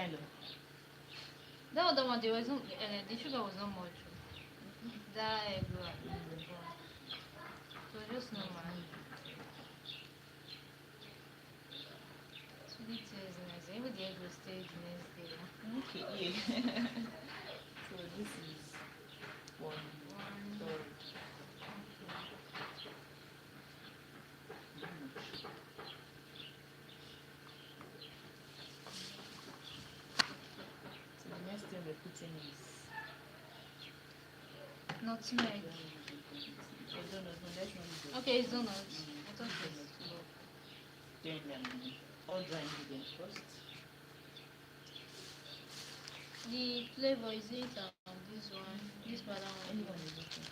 kind of? That other one, there was not, the sugar was not much. That egg one, it was just normal. Sweet taste nice. Even the egg will stay the next day. Okay, yeah. So this is one One, third. So the next thing we're putting is nutmeg. donuts. No, that's not it. Okay, it's donuts. I thought it was milk. Then all dry ingredients first. The flavor is it this one, this powder one? Anyone is okay.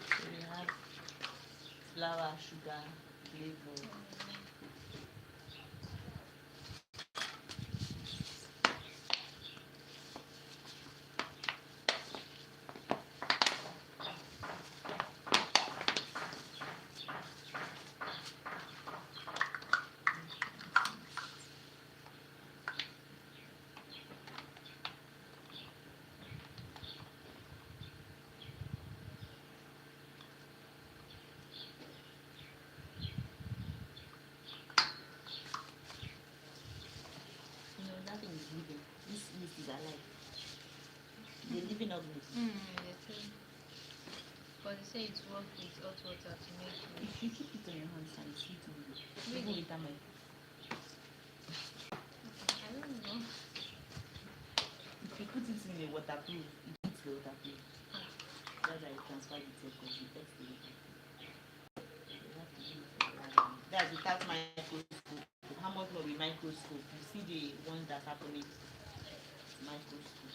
So we have flour, sugar, flavor. Nothing is living. This yeast is alive. They're living organism. They say. But they say it's work with hot water to make If it. you keep it on your hands and it's sweet on you, even Really? without my I don't know. if you put it in a waterproof, it eats the waterproof. That's why you transfer the taste because it eats the waterproof. You have to do it for a while. That's without microscope. How much more with microscope? You see the ones that happening microscope.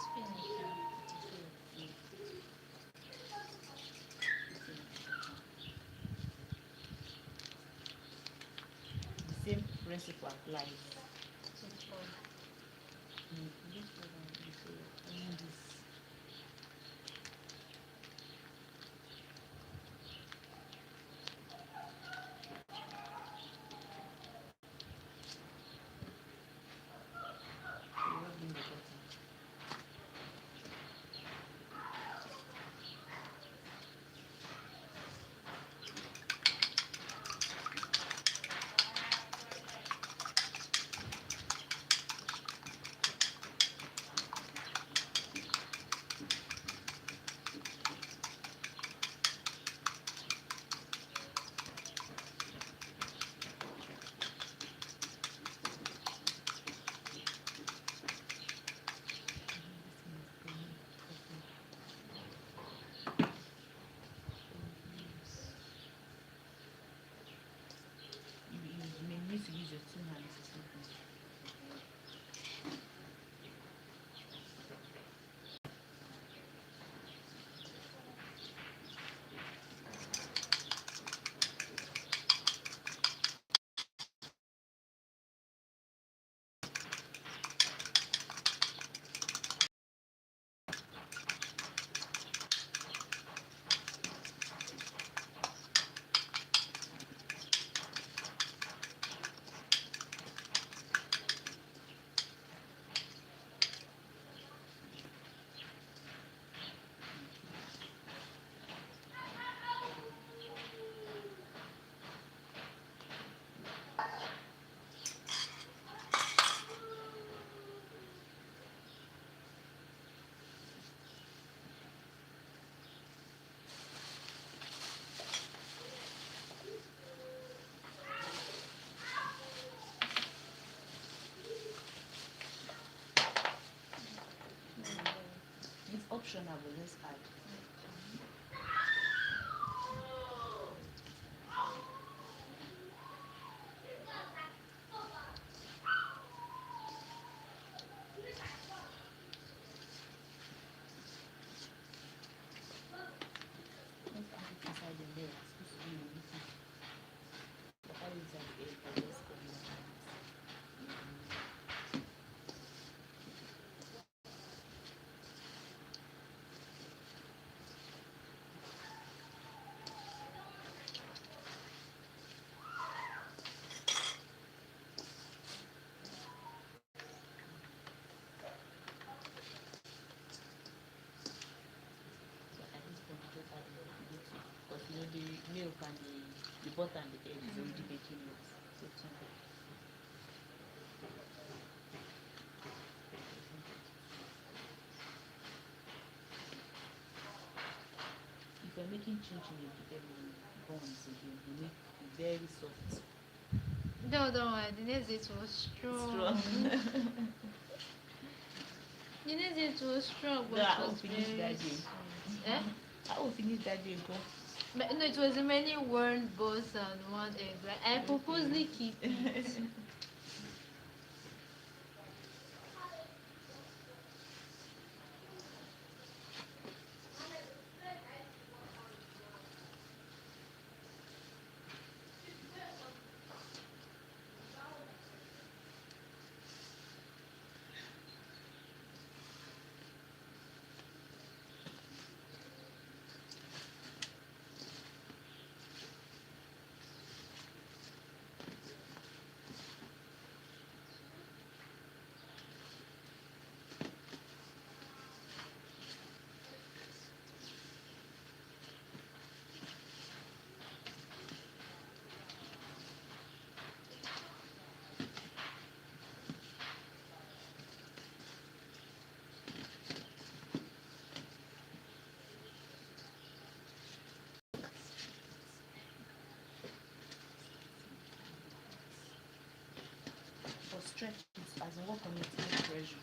Spin it now. The same principle applies. To the pot. This one is only this. You rub in the butter. optional, but let's add. Let's add it inside the milk. It's supposed to be in the liquid. But add it inside the egg, but let's go in the So at this point, we just add the little, because you know the milk and the butter and the egg is already making it. So it's not good. If you're making chin chin buns again, you make it very soft. No, don't worry. The next it was strong. The next it was strong, but No, I it will was finish very that day. sweet. Eh? I will finish that day, bro. But no, it was many one boss and one egg. Like I purposely keep it. For stretch it, as in work on it, no pressure.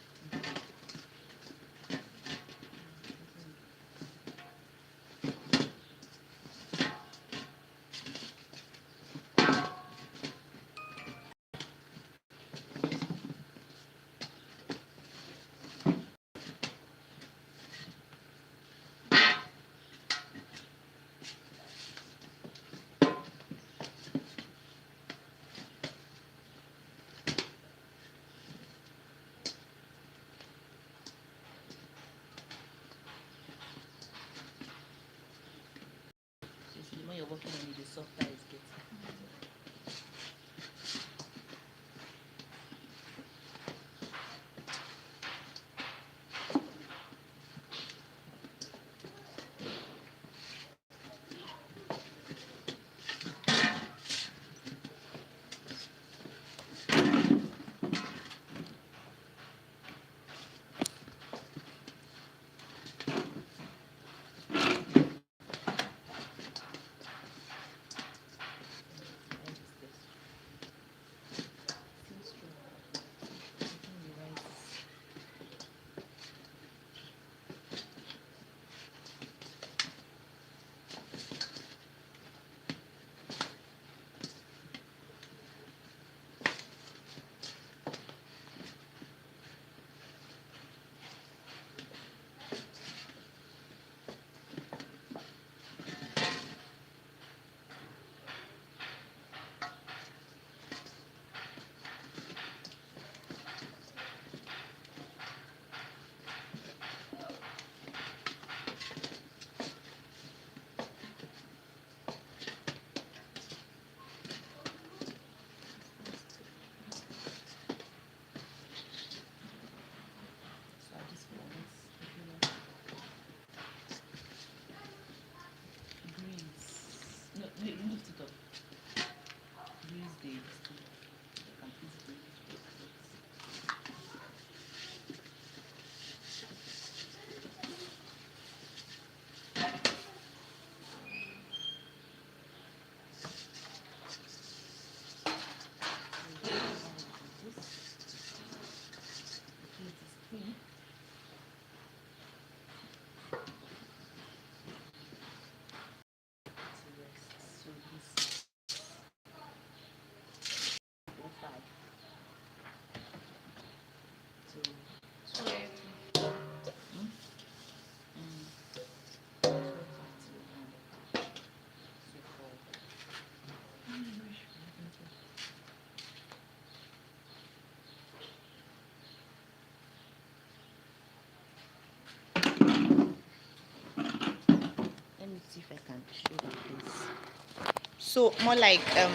So more like a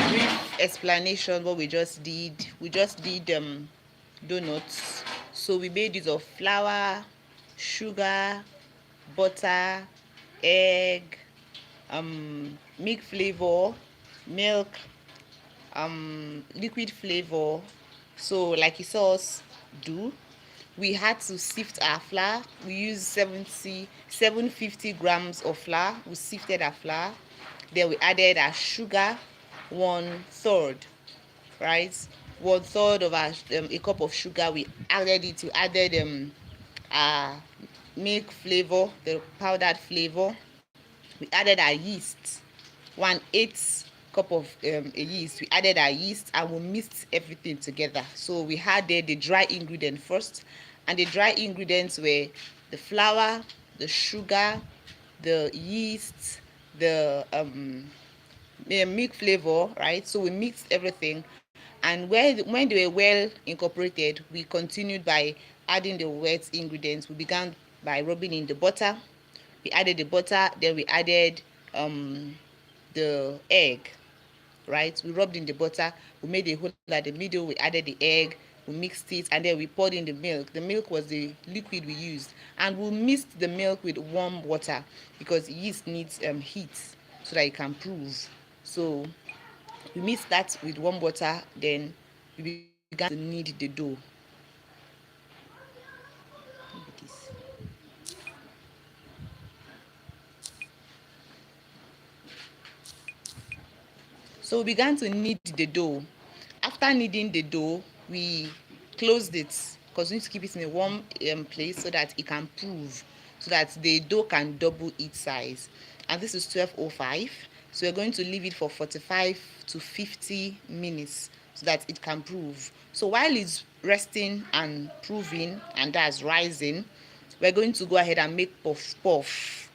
brief explanation what we just did. We just did donuts. So we made use of flour, sugar, butter, egg, milk flavor, milk, liquid flavor. So like you saw us do, we had to sift our flour. We used 750 grams of flour. We sifted our flour. Then we added our sugar, 1/3, right? 1/3 of our a cup of sugar. We added it. We added our milk flavor, the powdered flavor. We added our yeast, 1/8 cup of a yeast. We added our yeast and we mixed everything together. So we had the dry ingredient first, and the dry ingredients were the flour, the sugar, the yeast, the milk flavor, right? So we mixed everything, and when they were well incorporated, we continued by adding the wet ingredients. We began by rubbing in the butter. We added the butter, then we added the egg, right? We rubbed in the butter, we made a hole at the middle, we added the egg, we mixed it, and then we poured in the milk. The milk was the liquid we used, and we mixed the milk with warm water because yeast needs heat so that it can prove. So we mixed that with warm water, then we began to knead the dough. So we began to knead the dough. After kneading the dough, we closed it because we need to keep it in a warm place so that it can prove, so that the dough can double its size. And this is 12:05. So we're going to leave it for 45 to 50 minutes so that it can prove. So while it's resting and proving, and that's rising, we're going to go ahead and make puff puff.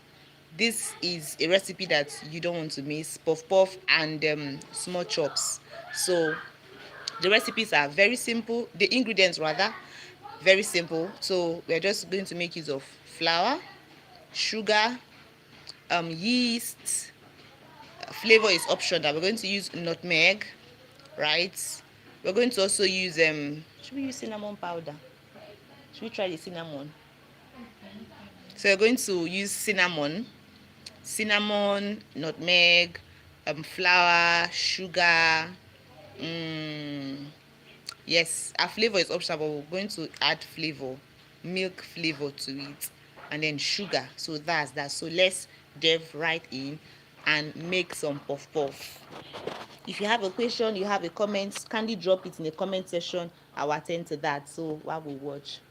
This is a recipe that you don't want to miss: puff puff and small chops. So the recipes are very simple, the ingredients rather very simple. So we're just going to make use of flour, sugar, yeast. Flavor is optional. We're going to use nutmeg, right? We're going to also use should we use cinnamon powder? Should we try the cinnamon? So we're going to use cinnamon, nutmeg, flour, sugar. Yes, our flavor is optional, but we're going to add flavor, milk flavor to it, and then sugar. So that's that. So let's dive right in and make some puff puff. If you have a question, you have a comment, kindly drop it in the comment section. I'll attend to that. So while we watch.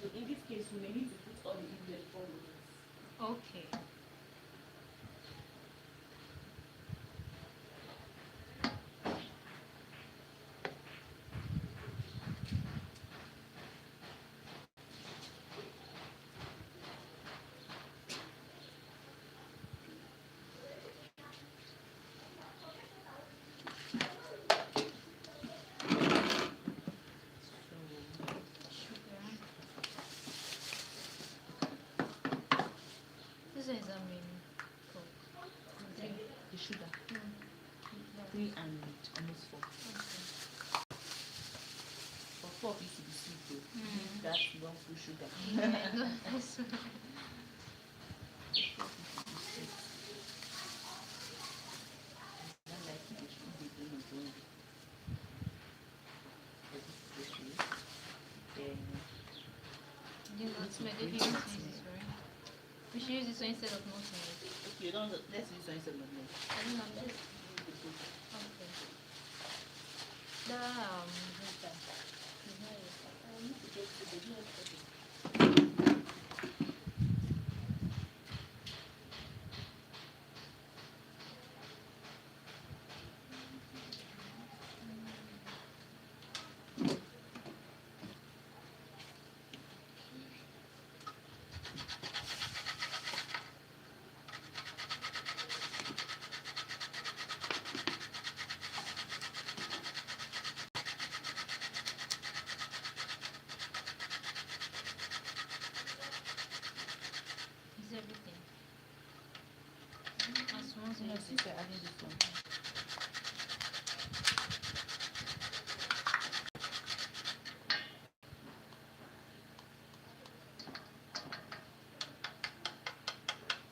So in this case, we may need to put all the ingredients forward. Okay. This is a mini Coke. The sugar. 3 and almost 4. Okay. For 4 used to be sweet though. That's long full sugar. Yeah, If you want to use this one, we should use this one instead of nutmeg. Okay, you don't. Let's use instead of milk. I don't know. Okay. Is everything? As one No, as since you're adding this one.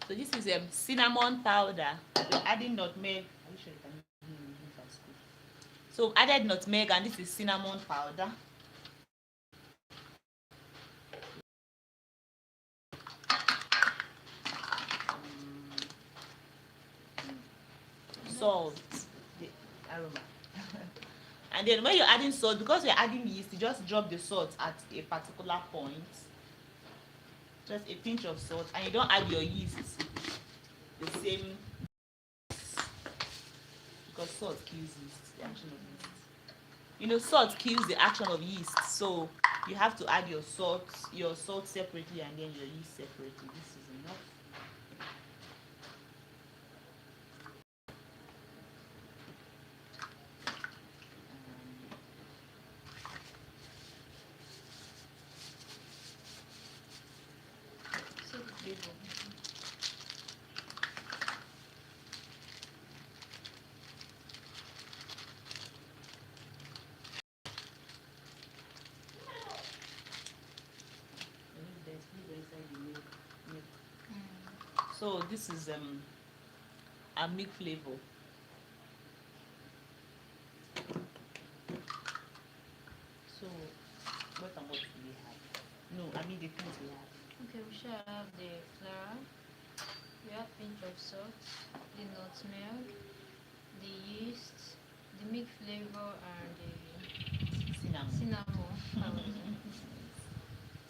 So this is cinnamon powder. We're adding nutmeg. Are you sure you can use that scoop? So I've added nutmeg and this is cinnamon powder. Salt, the aroma. And then when you're adding salt, because you're adding yeast, you just drop the salt at a particular point. Just a pinch of salt, and you don't add your yeast the same, because salt kills yeast, the action of yeast. You know, salt kills the action of yeast, so you have to add your salt separately and then your yeast separately. This is enough. So the flavor. So this is a milk flavor. So what and what do we have? No, I mean the things we have. Okay, we shall have the flour, we have pinch of salt, the nutmeg, the yeast, the milk flavor, and the cinnamon powder.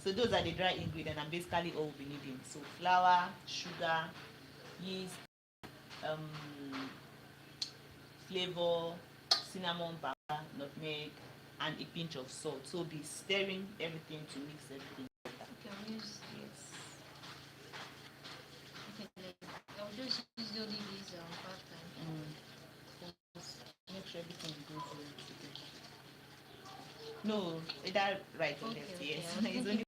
So those are the dry ingredients and basically all we'll be needing. So flour, sugar, yeast, flavor, cinnamon powder, nutmeg, and a pinch of salt. So be stirring everything to mix everything. Okay, I'll use Yes. okay, I'll just use only these part time. Just make sure everything goes well together. No, is that right or Okay, left? okay. Yes. I was It's thinking only like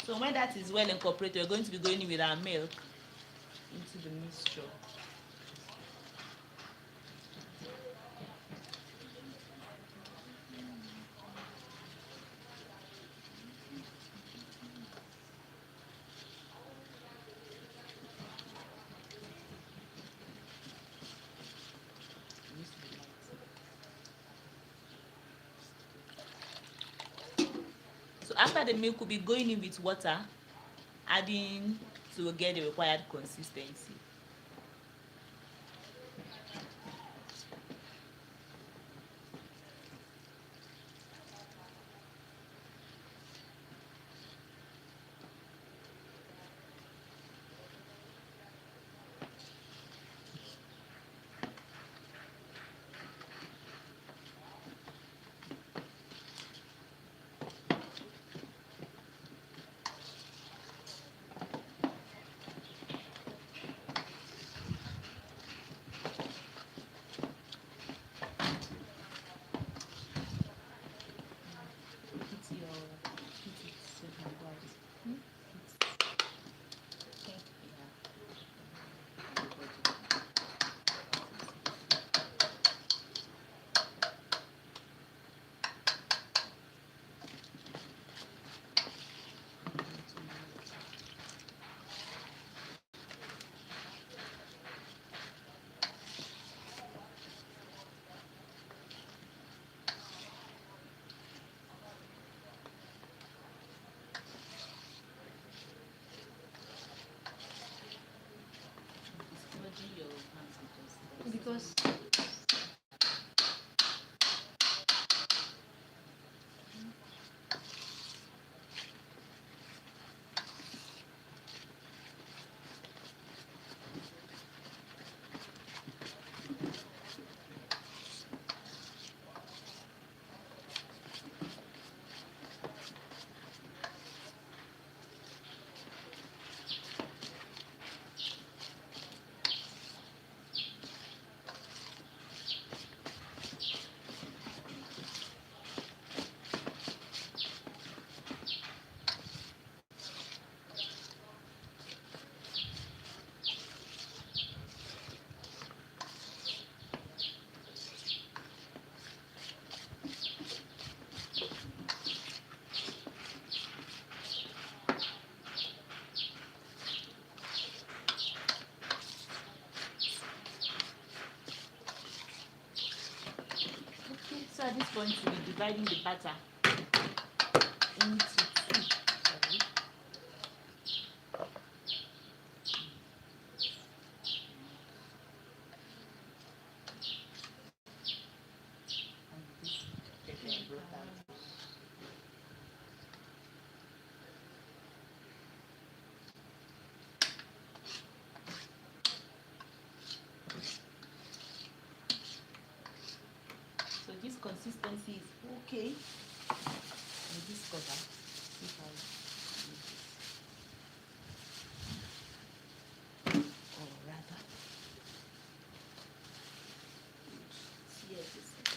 so when that is well incorporated, we're going to be going in with our milk into the mixture. So after the milk, we'll be going in with water, adding to get the required consistency. because So at this point, we'll be dividing the batter into two. Sorry. And this pepper I brought out. So this consistency is okay. And this cover, if I use this. Or rather, here this is two.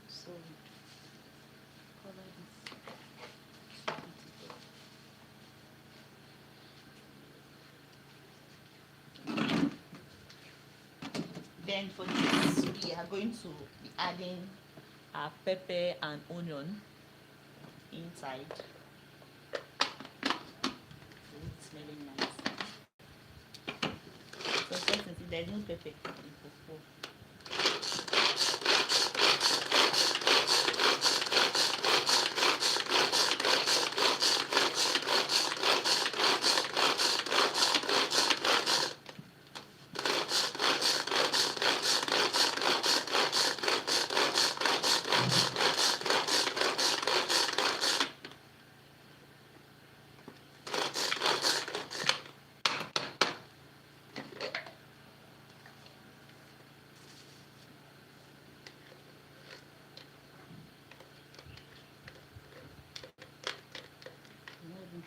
So cover this. Then for this, we are going to be adding our pepper and onion inside. So it's smelling nice. So first, there's no pepper in fufu.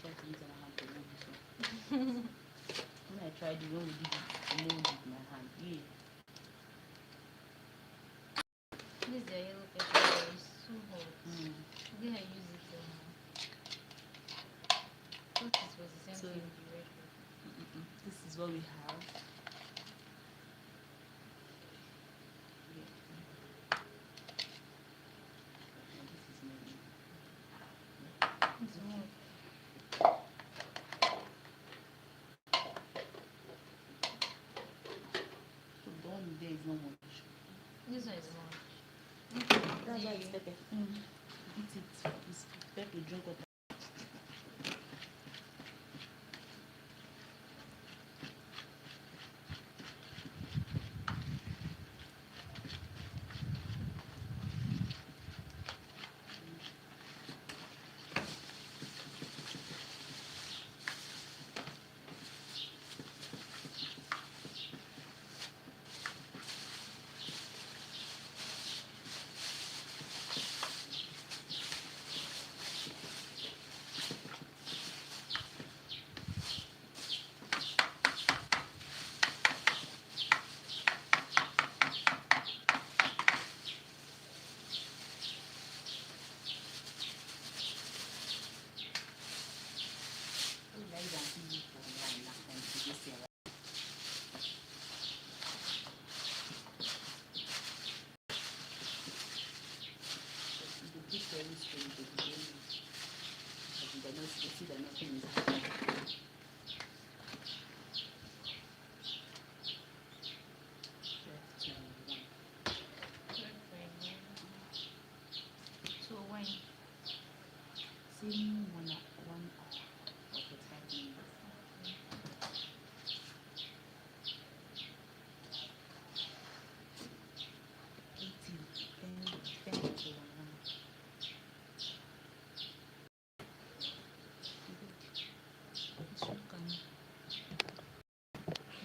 Try to use my hand to move this one. When I tried the one we did it, mold with my hand. Yeah. this is the yellow pepper is so hot. I think I use it. I thought it was the same So, thing with the red pepper. This is what we have. It's more. So the one there is not much. This one is more. That's why it's pepper. Eat it. It's pepper. Drink water. very strange. They see that nothing is happening. So when? Same 1 hour or 45 minutes. 10 to 1 hour. So you can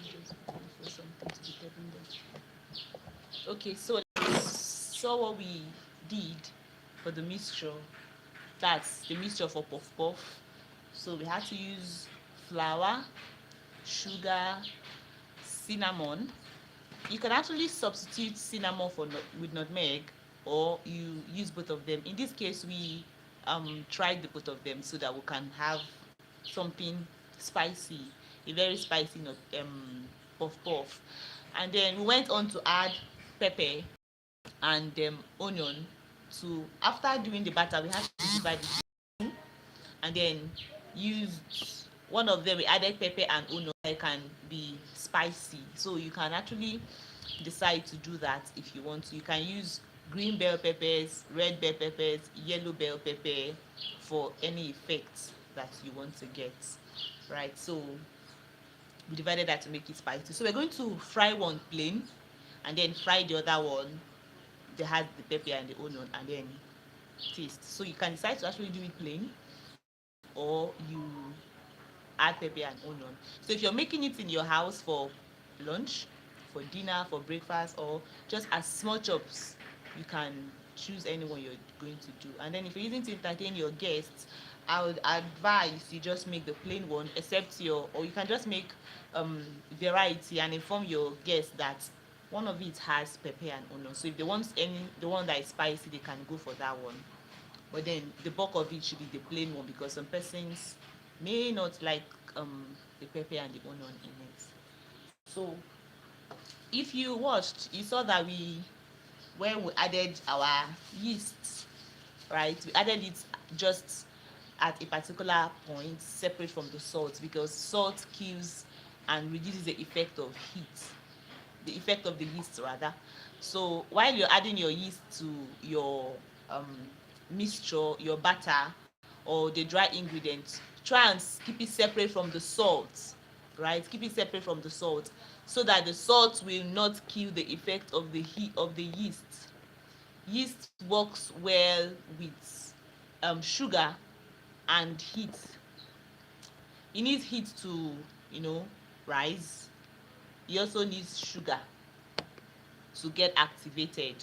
just go for something to be telling them. Okay, so what we did for the mixture. That's the mixture for puff puff. So we had to use flour, sugar, cinnamon. You can actually substitute cinnamon with nutmeg, or you use both of them. In this case, we tried the both of them so that we can have something spicy, a very spicy puff puff. And then we went on to add pepper and onion. To after doing the batter, we had to divide it, and then used one of them. We added pepper and onion. It can be spicy, so you can actually decide to do that if you want to. You can use green bell peppers, red bell peppers, yellow bell pepper for any effect that you want to get, right? So we divided that to make it spicy. So we're going to fry one plain and then fry the other one that has the pepper and the onion, and then taste. So you can decide to actually do it plain, or you add pepper and onion. So if you're making it in your house for lunch, for dinner, for breakfast, or just as small chops, you can choose any one you're going to do. And then if you're using to entertain your guests, I would advise you just make the plain one, or you can just make variety and inform your guests that one of it has pepper and onion. So if they want the one that is spicy, they can go for that one. But then the bulk of it should be the plain one, because some persons may not like the pepper and the onion in it. So if you watched, you saw that when we added our yeast, right, we added it just at a particular point separate from the salt, because salt kills and reduces the effect of the yeast rather. So while you're adding your yeast to your mixture, your batter, or the dry ingredients, try and keep it separate from the salt, right? Keep it separate from the salt, so that the salt will not kill the effect of the heat of the yeast. Yeast works well with sugar and heat. It needs heat to rise. It also needs sugar to get activated.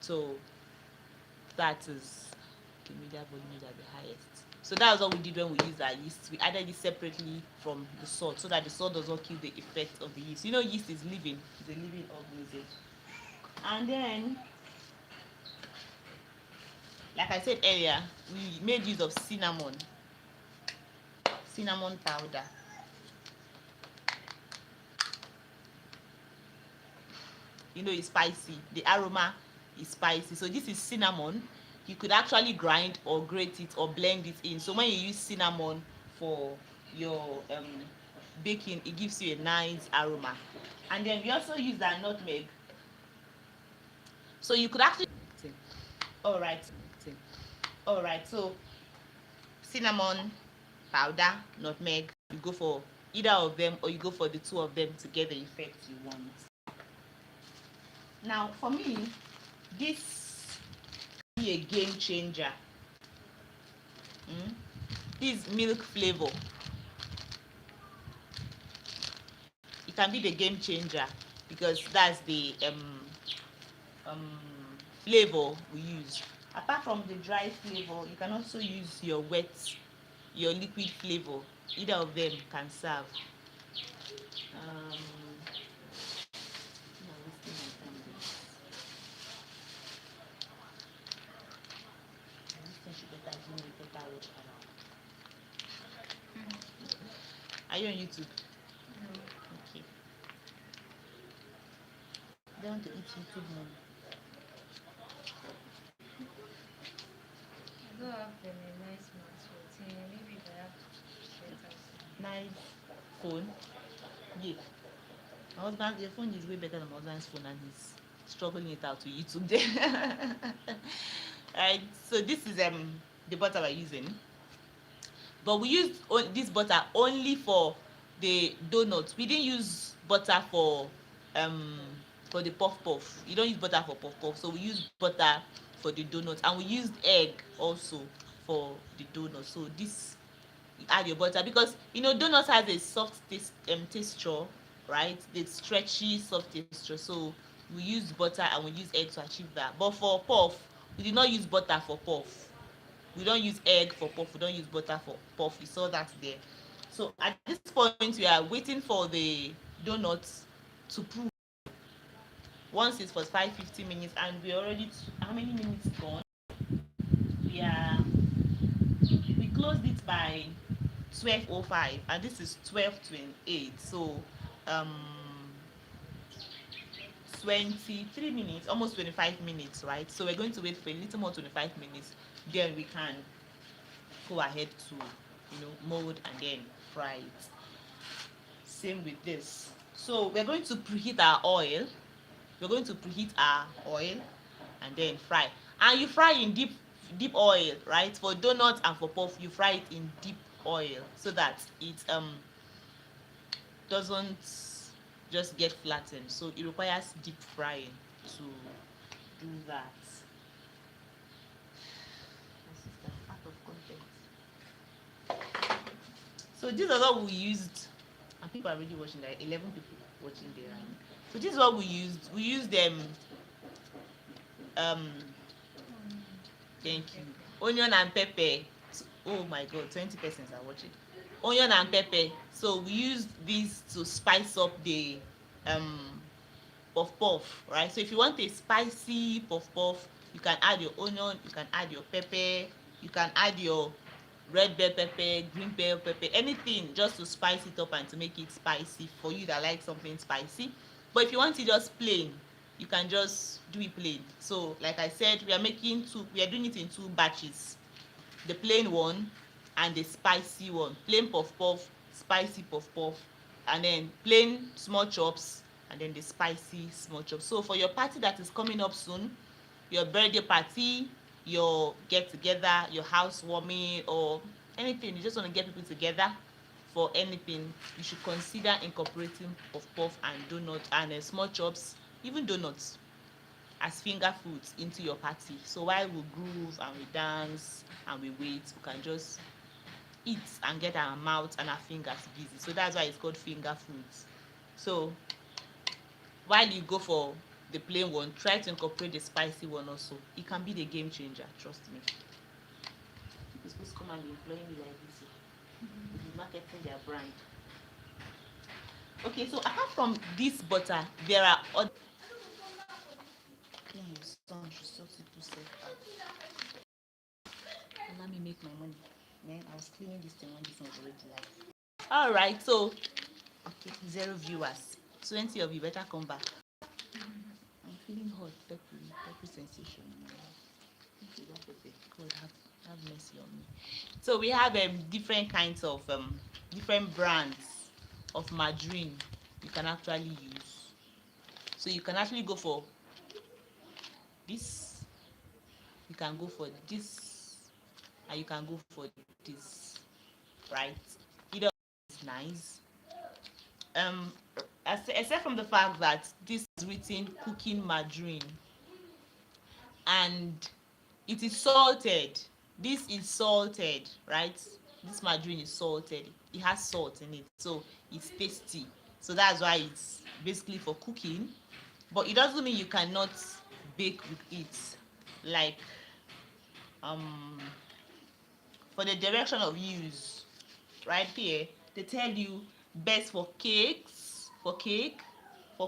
So that is the media volume is at the highest. So that's what we did when we used our yeast. We added it separately from the salt, so that the salt does not kill the effect of the yeast. Yeast is living. It's a living organism. And then, like I said earlier, we made use of cinnamon powder. It's spicy. The aroma is spicy. So this is cinnamon. You could actually grind or grate it or blend it in. So when you use cinnamon for your baking, it gives you a nice aroma. And then we also use that nutmeg. So you could actually all right. So cinnamon powder, nutmeg, you go for either of them, or you go for the two of them to get the effect you want. Now for me, this can be a game changer. This milk flavor, it can be the game changer, because that's the flavor we use. Apart from the dry flavor, you can also use your liquid flavor. Either of them can serve. Are you on YouTube? No. Okay. They want to eat YouTube now. have a nice mouth, but maybe if I have better Nice phone. Yeah. My husband, your phone is way better than my husband's phone, and he's struggling it out to YouTube there. Right. So this is the butter we're using, but we used this butter only for the donuts. We didn't use butter um for the puff puff. You don't use butter for puff puff, so we used butter for the donuts, and we used egg also for the donuts. So this, you add your butter, because donuts has a soft texture, right? The stretchy soft texture. So we use butter and we use egg to achieve that. But for puff, we did not use butter for puff. We don't use egg for puff. We don't use butter for puff. You saw that there. So at this point, we are waiting for the donuts to proof. Once it's for 5-50 minutes, and we already how many minutes gone? We closed it by 12:05, and this is 12:28. So um 23 minutes, almost 25 minutes, right? So we're going to wait for a little more, 25 minutes, then we can go ahead to mold and then fry it. Same with this. So we're going to preheat our oil. And then fry. And you fry in deep oil, right? For donuts and for puff, you fry it in deep oil so that it doesn't just get flattened. So it requires deep frying to do that. Out of context. So this is what we used, and people are already watching. There 11 people watching there. Right? So this is what we used. We used them. Thank you. Onion and pepper. Oh my God, 20 persons are watching. Onion and pepper. So we used this to spice up the puff puff, right? So if you want a spicy puff puff, you can add your onion, you can add your pepper, you can add your red bell pepper, green bell pepper, anything just to spice it up and to make it spicy for you that like something spicy. But if you want it just plain, you can just do it plain. So like I said, we are doing it in 2 batches, the plain one and the spicy one. Plain puff puff, spicy puff puff, and then plain small chops, and then the spicy small chops. So for your party that is coming up soon, your birthday party, your get together, your housewarming, or anything, you just want to get people together for anything, you should consider incorporating puff puff and donut and small chops, even donuts, as finger foods into your party. So while we groove and we dance and we wait, we can just eat and get our mouth and our fingers busy. So that's why it's called finger foods. So while you go for the plain one, try to incorporate the spicy one also. It can be the game changer, trust me. You're supposed to come and be employing me like this. Marketing their brand. Okay, so apart from this butter, there are other. Let me make my money. Man, I was cleaning this thing when this one was already live. All right, so okay, 0 viewers. 20 of you better come back. I'm feeling hot, peppery sensation. God have mercy on me. So we have different kinds of different brands of margarine you can actually use. So you can actually go for this, you can go for this, and you can go for this, right? Either is nice. Except from the fact that this is written cooking margarine and it is salted. This is salted, right? This margarine is salted. It has salt in it, so it's tasty. So that's why it's basically for cooking, but it doesn't mean you cannot bake with it. Like for the direction of use, right here they tell you best for cakes, for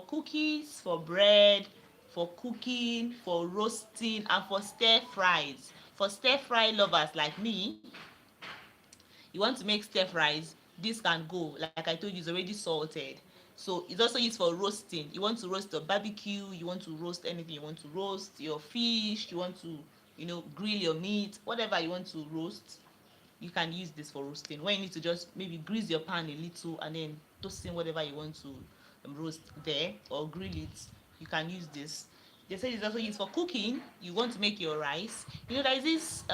cookies, for bread, for cooking, for roasting, and for stir fries. For stir fry lovers like me, you want to make stir fries, this can go. Like I told you, it's already salted. So it's also used for roasting. You want to roast a barbecue, you want to roast anything, you want to roast your fish, you want to grill your meat, whatever you want to roast. You can use this for roasting. When you need to just maybe grease your pan a little and then toast in whatever you want to roast there or grill it, you can use this. They say it's also used for cooking. You want to make your rice. There is this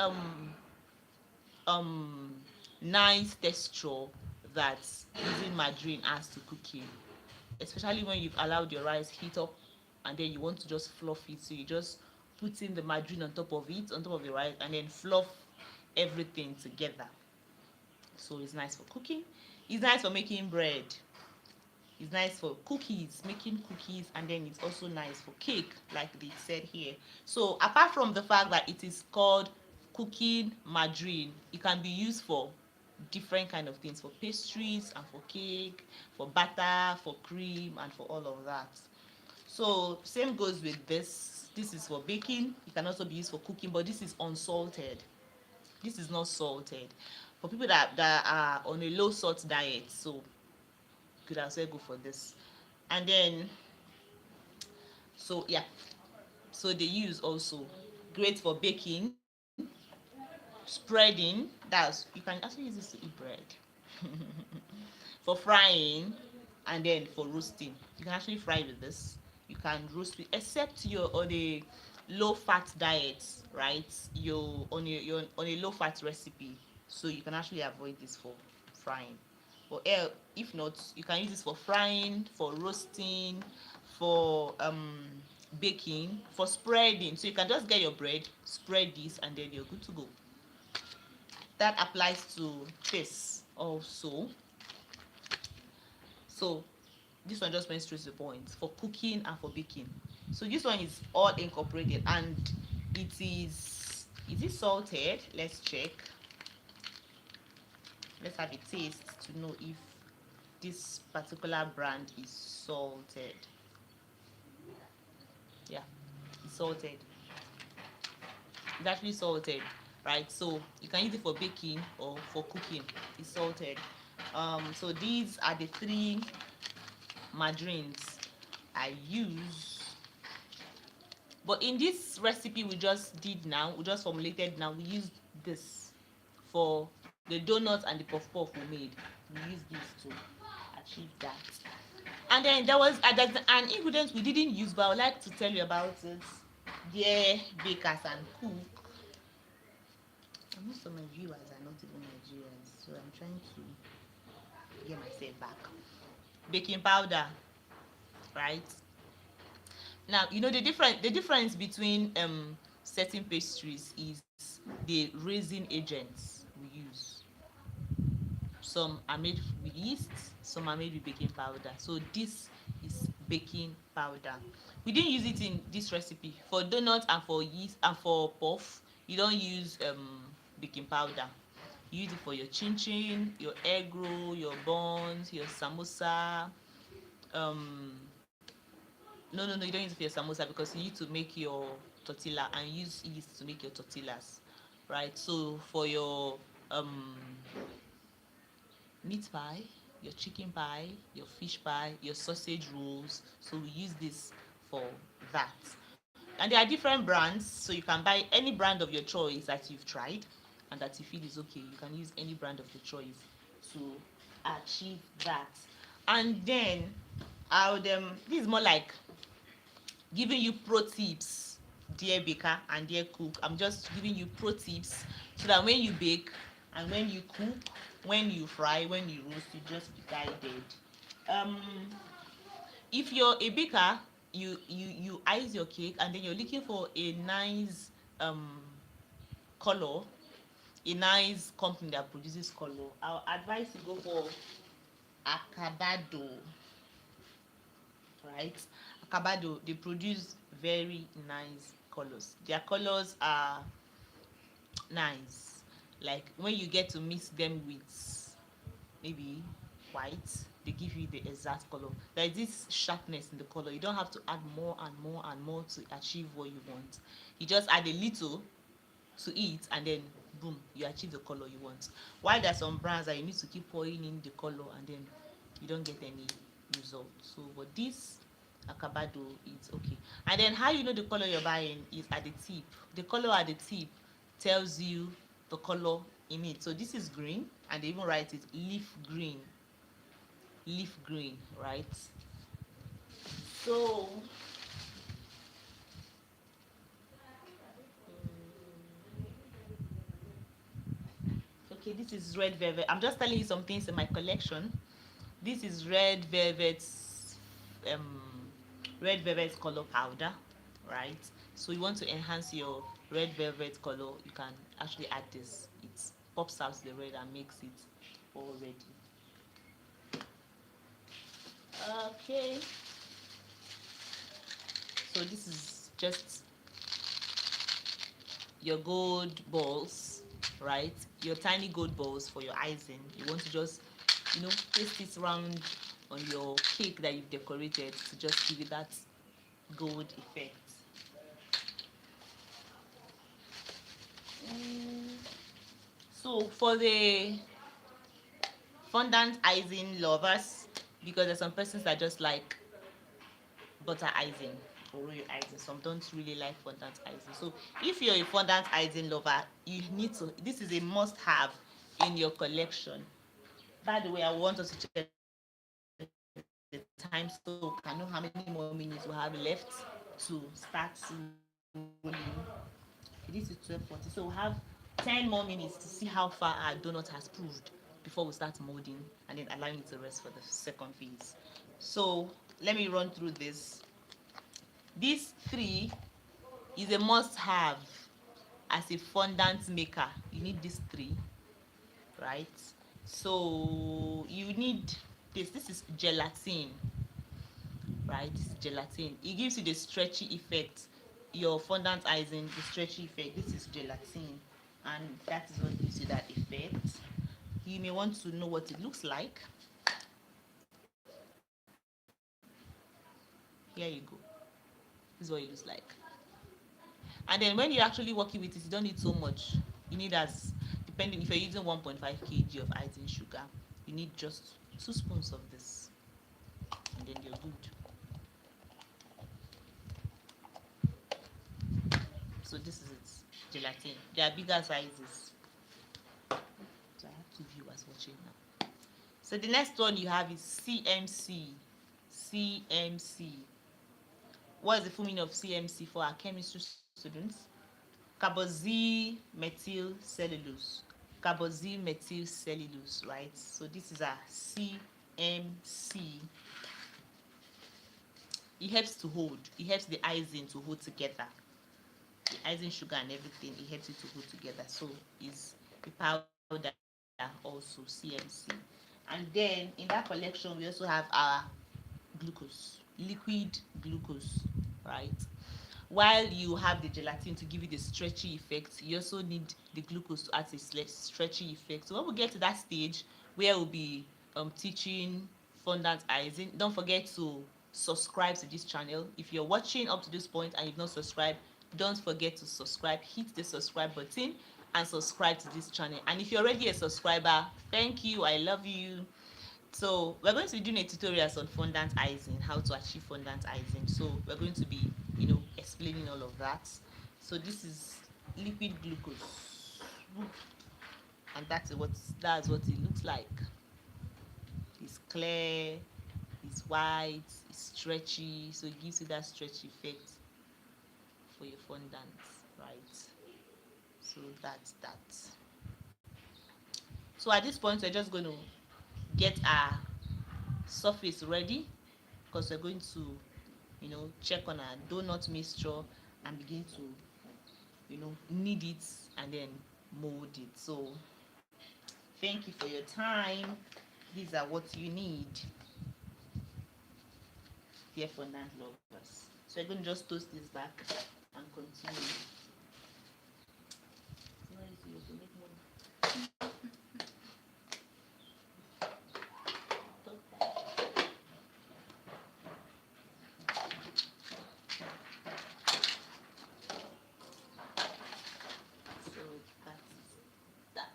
um nice texture that using margarine adds to cooking, especially when you've allowed your rice heat up and then you want to just fluff it. So you just put in the margarine on top of it, on top of the rice, and then fluff everything together. So it's nice for cooking. It's nice for making bread. It's nice for cookies, making cookies, and then it's also nice for cake, like they said here. So apart from the fact that it is called cooking margarine, it can be used for different kind of things, for pastries and for cake, for butter, for cream, and for all of that. So same goes with this. This is for baking. It can also be used for cooking, but this is unsalted. This is not salted. For people that are on a low salt diet, so you could as well go for this. And then, so yeah, so they use also great for baking, spreading. That's, you can actually use this to eat bread. For frying, and then for roasting. You can actually fry with this. You can roast with, except you're on a low fat diet, right? You're on a low fat recipe, so you can actually avoid this for frying. But if not, you can use this for frying, for roasting, for baking, for spreading. So you can just get your bread, spread this, and then you're good to go. That applies to this also. So this one just went straight to the point for cooking and for baking. So this one is all incorporated, and it is it salted? Let's check. Let's have a taste to know if this particular brand is salted. Yeah, it's salted. It's actually salted, right? So you can use it for baking or for cooking. It's salted. So these are the three margarines I use. But in this recipe we just did now, we just formulated now, we used this for the donuts and the puff puff we made. We used this to achieve that. And then there's an ingredient we didn't use, but I would like to tell you about it. Dear bakers and cook. And most of my viewers are not even Nigerians, so I'm trying to get myself back. Baking powder, right? Now the difference between certain pastries is the raising agents we use. Some are made with yeast, some are made with baking powder. So this is baking powder. We didn't use it in this recipe. For donuts and for yeast and for puff, you don't use baking powder. You use it for your chin chin, your egg roll, your buns, your samosa. No, you don't use it for your samosa because you need to make your tortilla and use yeast to make your tortillas, right? So for your meat pie, your chicken pie, your fish pie, your sausage rolls, so we use this for that. And there are different brands, so you can buy any brand of your choice that you've tried and that you feel is okay. You can use any brand of your choice to achieve that. And then I would this is more like giving you pro tips, dear baker and dear cook. I'm just giving you pro tips so that when you bake and when you cook, when you fry, when you roast, you just be guided. um if you're a baker, you ice your cake and then you're looking for a nice color, a nice company that produces color, I'll advise you go for Acabado, right? Acabado, they produce very nice colors. Their colors are nice. Like when you get to mix them with maybe white, they give you the exact color. There is this sharpness in the color. You don't have to add more and more and more to achieve what you want. You just add a little to it and then boom, you achieve the color you want. While there are some brands that you need to keep pouring in the color and then you don't get any result. So but this Acabado is okay. And then how you know the color you're buying is at the tip. The color at the tip tells you the color in it. So this is green, and they even write it leaf green, right? So okay, this is red velvet. I'm just telling you some things in my collection. This is um red velvet color powder, right? So you want to enhance your red velvet color, you can actually add this. It pops out the red and makes it all ready. Okay, so this is just your gold balls, right? Your tiny gold balls for your icing. You want to just, paste it around on your cake that you've decorated to just give it that gold effect. So for the fondant icing lovers, because there's some persons that just like butter icing or royal icing, some don't really like fondant icing. So if you're a fondant icing lover, you need to, this is a must have in your collection. By the way, I want us to check the time so we can know how many more minutes we have left to start rolling. This is 12:40, so we have 10 more minutes to see how far our donut has proved before we start molding and then allowing it to rest for the second phase. So let me run through this. These three is a must have as a fondant maker. You need these three, right? So you need this. This is gelatin, right? This is gelatin. It gives you the stretchy effect. Your fondant icing, the stretchy effect. This is gelatin, and that is what gives you that effect. You may want to know what it looks like. Here you go. This is what it looks like. And then when you're actually working with it, you don't need so much. You need, as depending, if you're using 1.5 kg of icing sugar, you need just 2 spoons of this, and then you're good. So this is it, gelatin. There are bigger sizes. So I have 2 viewers watching now. So the next one you have is CMC. CMC. What is the full meaning of CMC for our chemistry students? Carboxyl methyl cellulose. Carboxyl methyl cellulose, right? So this is a CMC. It helps to hold. It helps the icing to hold together. The icing sugar and everything, it helps it to hold together. So it's a powder also, CMC. And then in that collection, we also have our glucose, liquid glucose, right? While you have the gelatin to give you the stretchy effect, you also need the glucose to add a stretchy effect. So when we get to that stage where we'll be teaching fondant icing, don't forget to subscribe to this channel. If you're watching up to this point and you've not subscribed, don't forget to subscribe. Hit the subscribe button and subscribe to this channel. And if you're already a subscriber, thank you, I love you. So we're going to be doing a tutorial on fondant icing, how to achieve fondant icing. So we're going to be, explaining all of that. So this is liquid glucose, and that's what it looks like. It's clear, it's white, it's stretchy, so it gives you that stretchy effect for your fondant, right? So that's that. So at this point, we're just going to get our surface ready, because we're going to check on our donut mixture and begin to knead it and then mold it. So thank you for your time. These are what you need, dear fondant lovers. So we're going to just toast this back and continue. So that's that.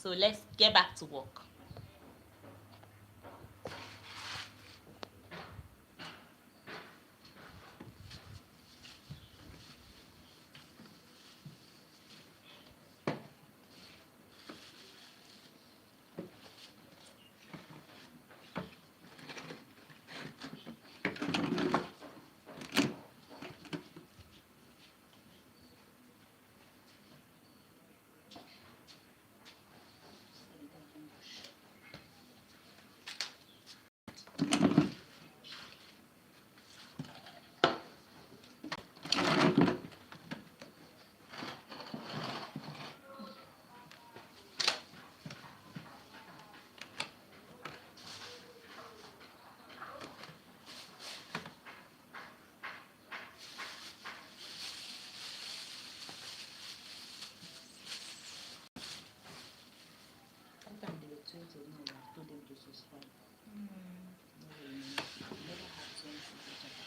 So let's get back to work. Sometimes they were told to know, I told them to subscribe. Never had 20 such a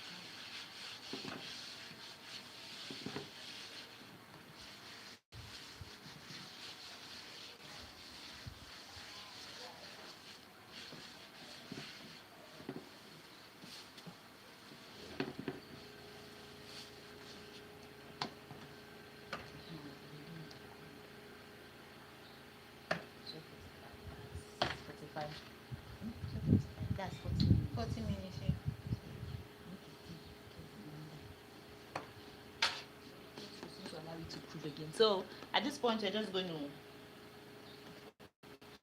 That's 40 minutes. 40 minutes, yeah. So at this point, we're just going to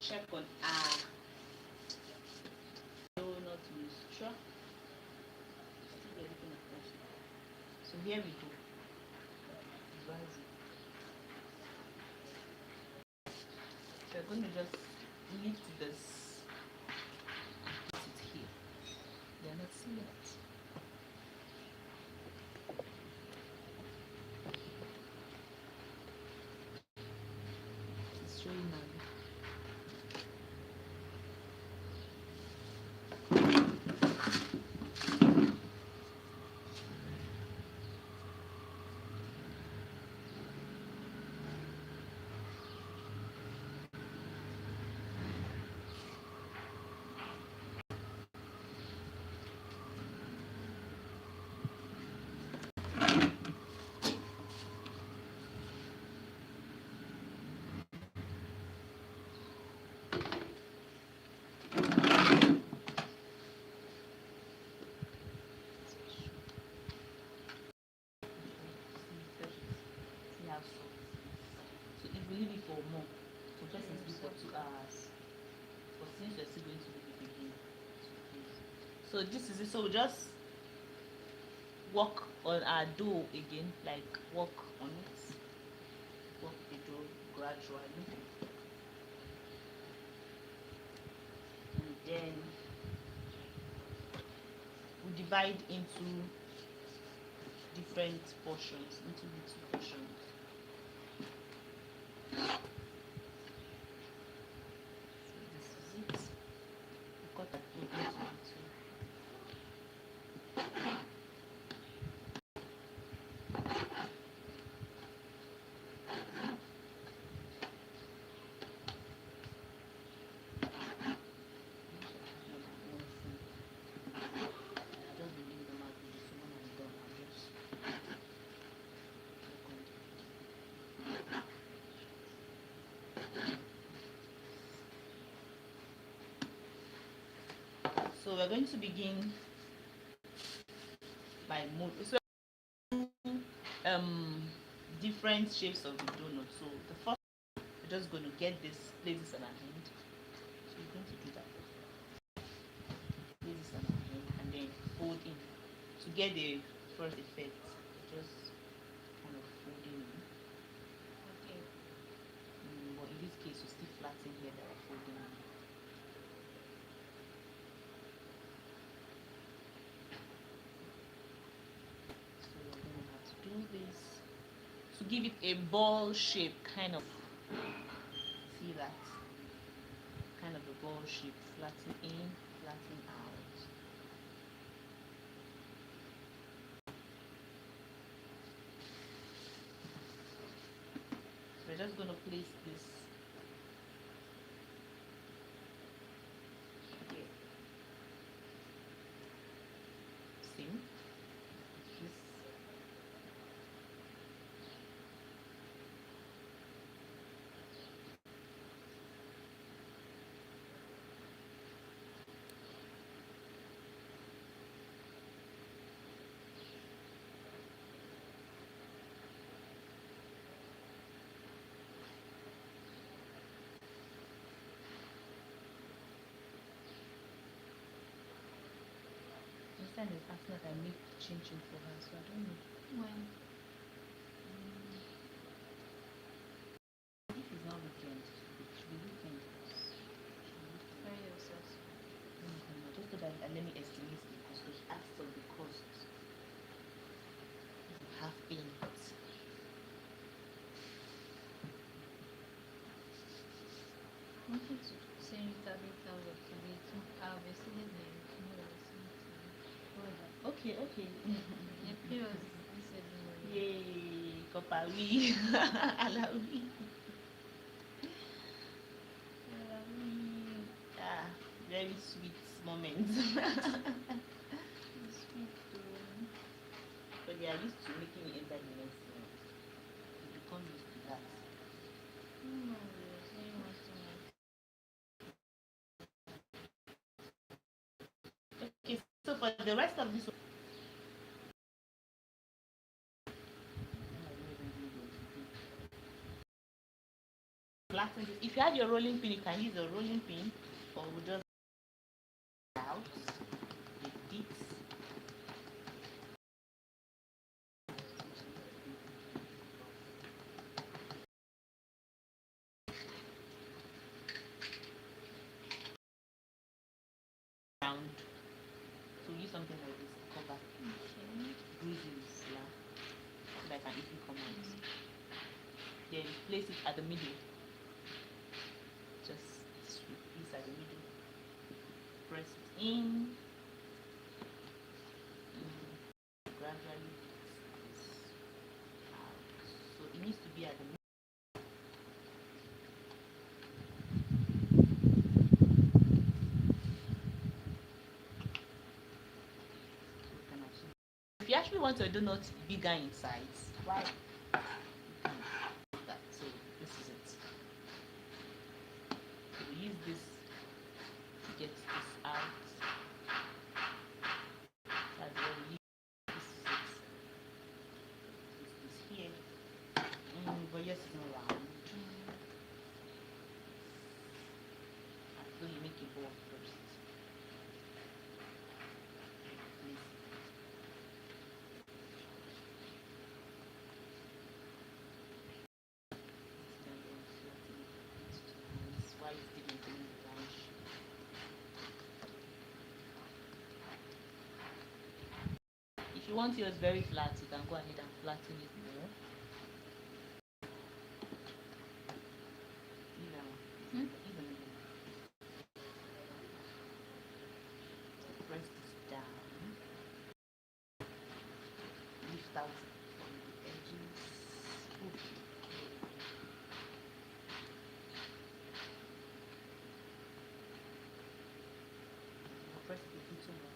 check on our donut mixture. So here we go. So we're going to just lift this. Put it here. They're not seeing it. It's showing now. So if we leave it for more, so just leave for 2 hours. But since we're still going to leave it again, so this is it. So we just work on our dough again, like work on it, work the dough gradually, and then we divide into different portions, into little portions. So we're going to begin by different shapes of the donut. So the first, we're just going to get this, place this on our hand. So we're going to do that. Place this on our hand and then fold in to get the first effect. Just kind of folding in. Okay. But in this case, we still flatten here that we're folding in. Do this to give it a ball shape, kind of. See that? Kind of a ball shape, flatten in, flatten out. So we're just going to place this time is asking that I make chin chin for her, so I don't know. When? If it's not weekend, it should be weekend. Very obsessed. Just so that and let me estimate the cost. Because she asked of the cost. Half in. Wanted to say 30,000 to be too. I'll be seeing them tomorrow or something. Okay. The period is this morning. Yay, Kopawi. Alawi. Ah, very sweet moment. Sweet too. But they are used to making me enter the next one. You become used to that. No, you're saying what's too much. Okay, so for the rest of this flatten this. If you have your rolling pin, you can use a rolling pin, or we just out the bits. Round. So use something like this to cover. Okay. Bruising slap so that I can easily come out. Then place it at the middle. Just sweep this at the middle. Press it in. Gradually squeeze out. So it needs to be at the middle. If you actually want your donut bigger in size, why? That. So this is it. So we use this to get this out. That's where we use this is it. This is here. But yes, it's not round. So you make a ball first. Please. Why is it doing the branch? If you want yours very flat, you can go ahead and flatten it more. Even press this down. Lift out from the edges. Press it a little more.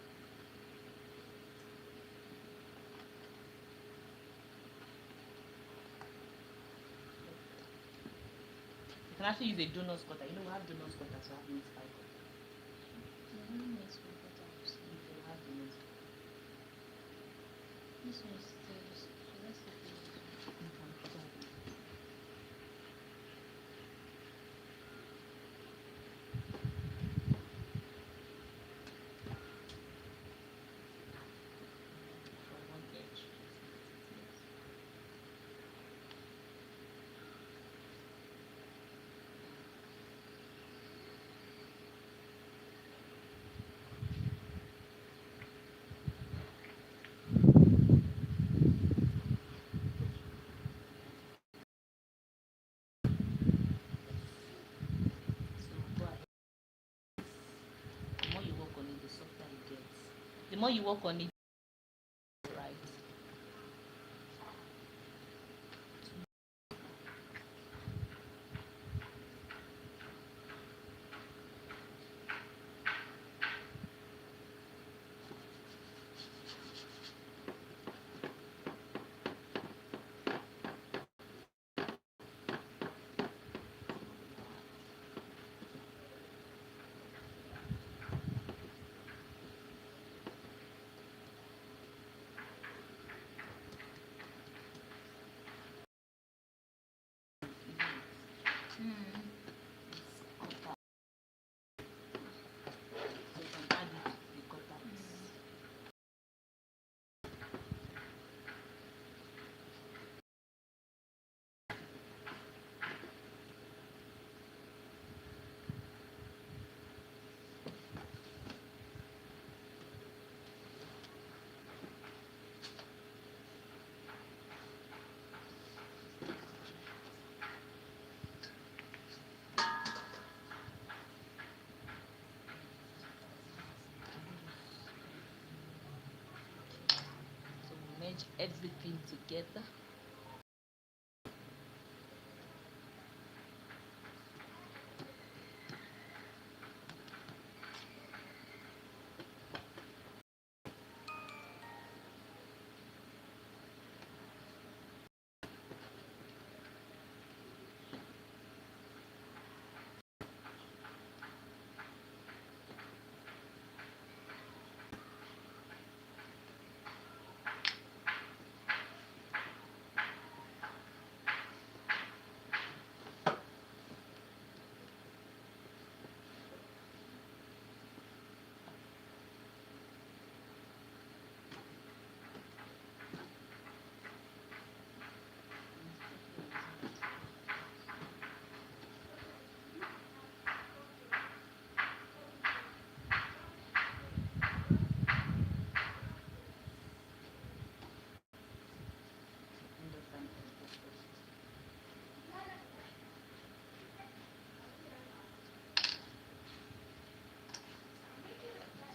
You can actually use a donut cutter. You know we have donut cutters, so I have meat pie cutter. The one is for butters. You can have donut cutter. This one is still so let's take this one. You can cut out the- from one edge. So go ahead. The more you work on it, the softer it gets. The more you work on it, right? arrange everything together.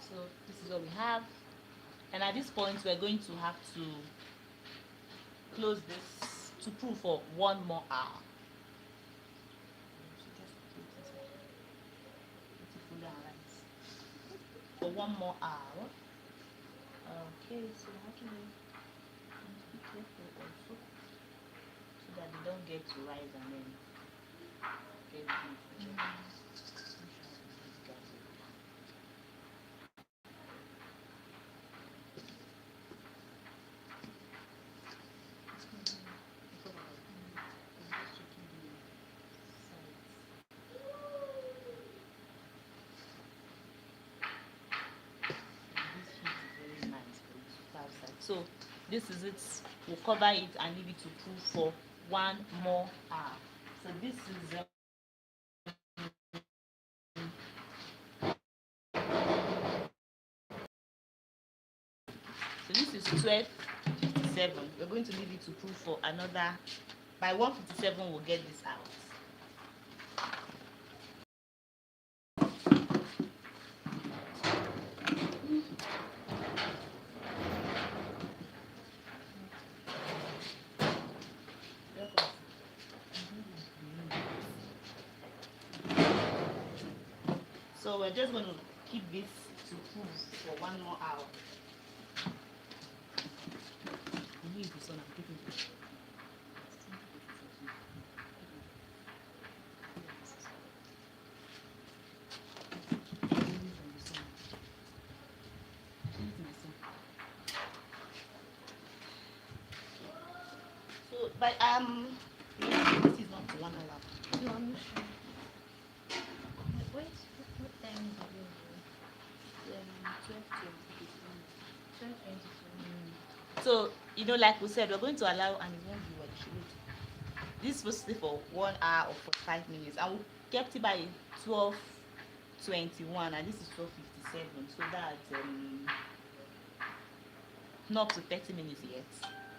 So this is what we have, and at this point we're going to have to close this to cool for 1 more hour. For 1 more hour. Okay, so actually be careful also so that they don't get to rise and then get So this is it. We'll cover it and leave it to cool for 1 more hour. So this is so this is 12:57. We're going to leave it to cool for another. By 1:57 we'll get this out. So we're just going to keep this to cool for 1 more hour. So, but this is not 1 hour. No, I'm not sure. Wait, what time is it? 12:22. So, like we said, we're going to allow and it won't be what it should be. This is supposed to stay for 1 hour or 45 minutes, and we kept it by 12:21, and this is 12:57. So that's not up to 30 minutes yet.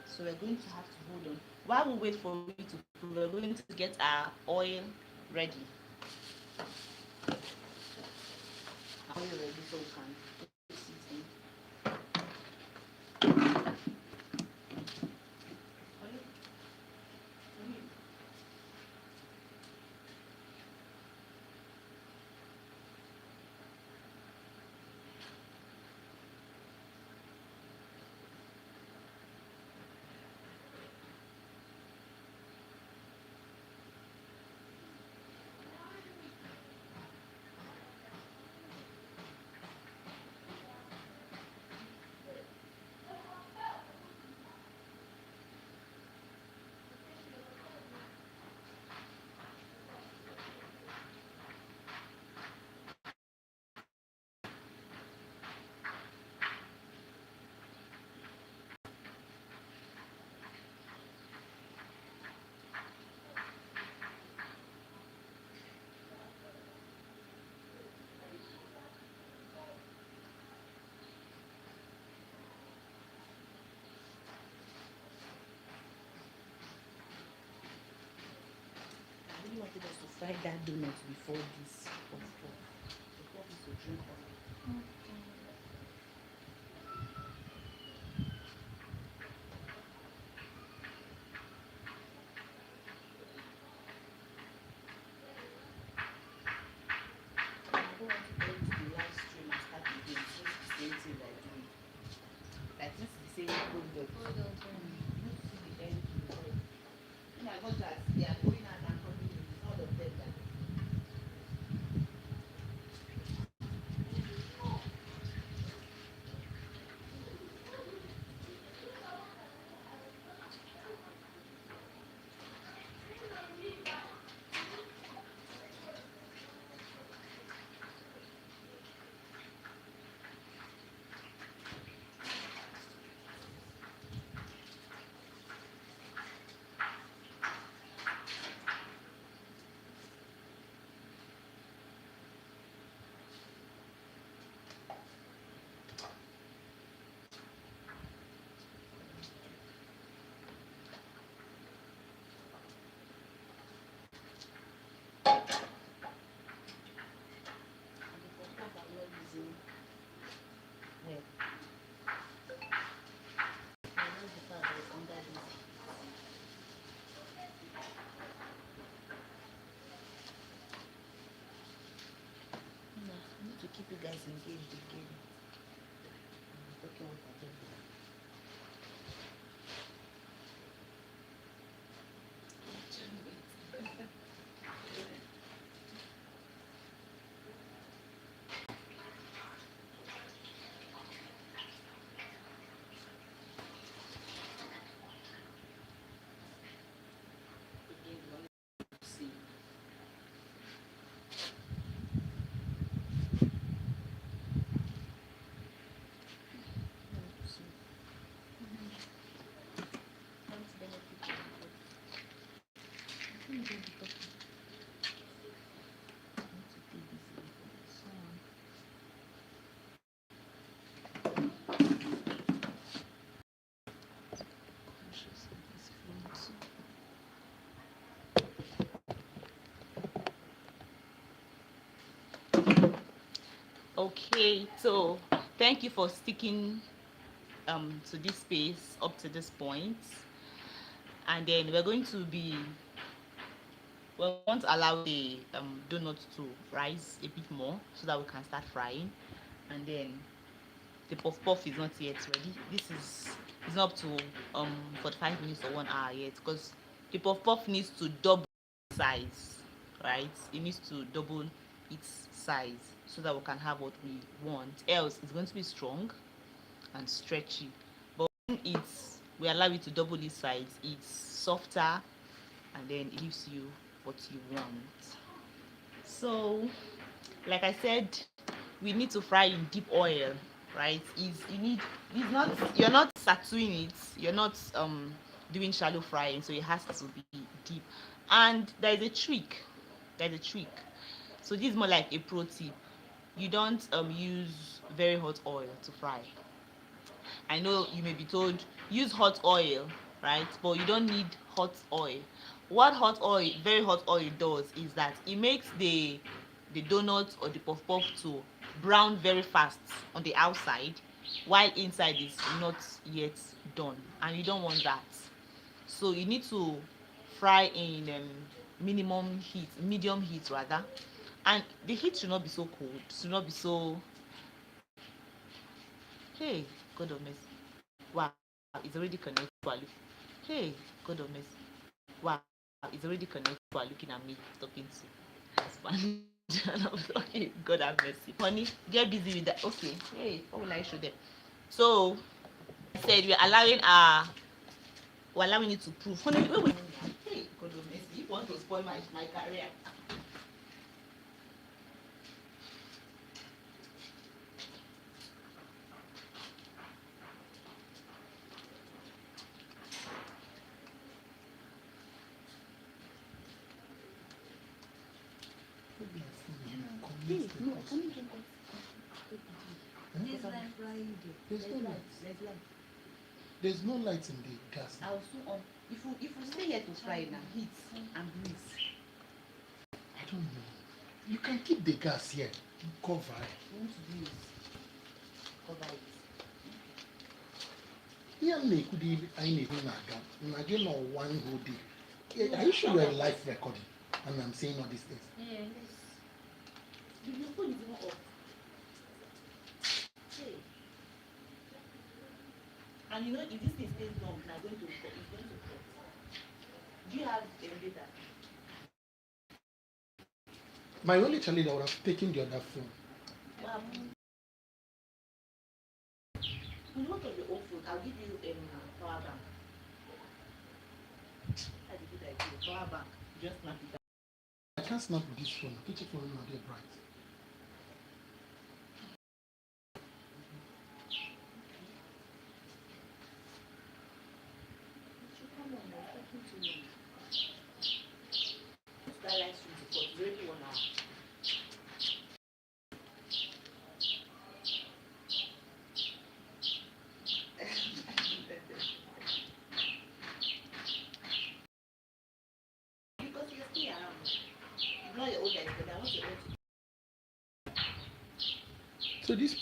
So we're going to have to hold on. While we wait for it to cool, we're going to get our oil ready. Oil ready so we can put it in. I really wanted us to fry that donut before this was done. Before this will drink oil. Like this is the same product. Not to see the end result. When I got that, they are going out and coming in. It's all of them that. I need to keep you guys engaged again. Okay, what I do. See. Okay, so thank you for sticking to this space up to this point, and then we want to allow the donut to rise a bit more so that we can start frying. And then the puff puff is not yet ready. This is it's not up to 45 minutes or 1 hour yet, because the puff puff needs to double size, right? It needs to double its size so that we can have what we want. Else it's going to be strong and stretchy. But when we allow it to double its size, it's softer, and then it gives you what you want. So like I said, we need to fry in deep oil, right? You're not saturating it, you're not doing shallow frying, so it has to be deep. And there's a trick. So this is more like a pro tip. You don't use very hot oil to fry. I know you may be told use hot oil, right? But you don't need hot oil. What very hot oil does is that it makes the donut or the puff puff to brown very fast on the outside, while inside is not yet done, and you don't want that. So you need to fry in medium heat rather, and the heat should not be so cold. Should not be so. Hey, God of mercy! Wow, it's already connected. Hey, God of mercy! Wow, it's already connected. People are looking at me talking to husband. And I'm okay, God have mercy. Honey, get busy with that. Okay. Hey, what will I show them? So I said we're allowing you to prove. Honey, hey, God of mercy. You want to spoil my career. Hey, no, I can't drink There's no light in the gas. I'll soon on. If you stay here to fry now, heat and breeze. I don't know. You can keep the gas here. Cover it. You want to do is cover it. Yeah, I need again or one whole day. Yeah, are you sure you're a live recording? And I'm saying all these things. Yes. Your phone is not off. Hey. And you know, if this thing stays long, it's going to cut. It's going to cut. Do you have data? My only challenge, I would have taken the other phone. You want of your own phone, I'll give you power bank. That's a good idea. Power bank. Just snap it out. I can't snap with this phone. Kitchen phone not there bright. Come on, I'm talking to you. That live stream support is already 1 hour. Because you're still around. It's not your own life, but I want your own. So these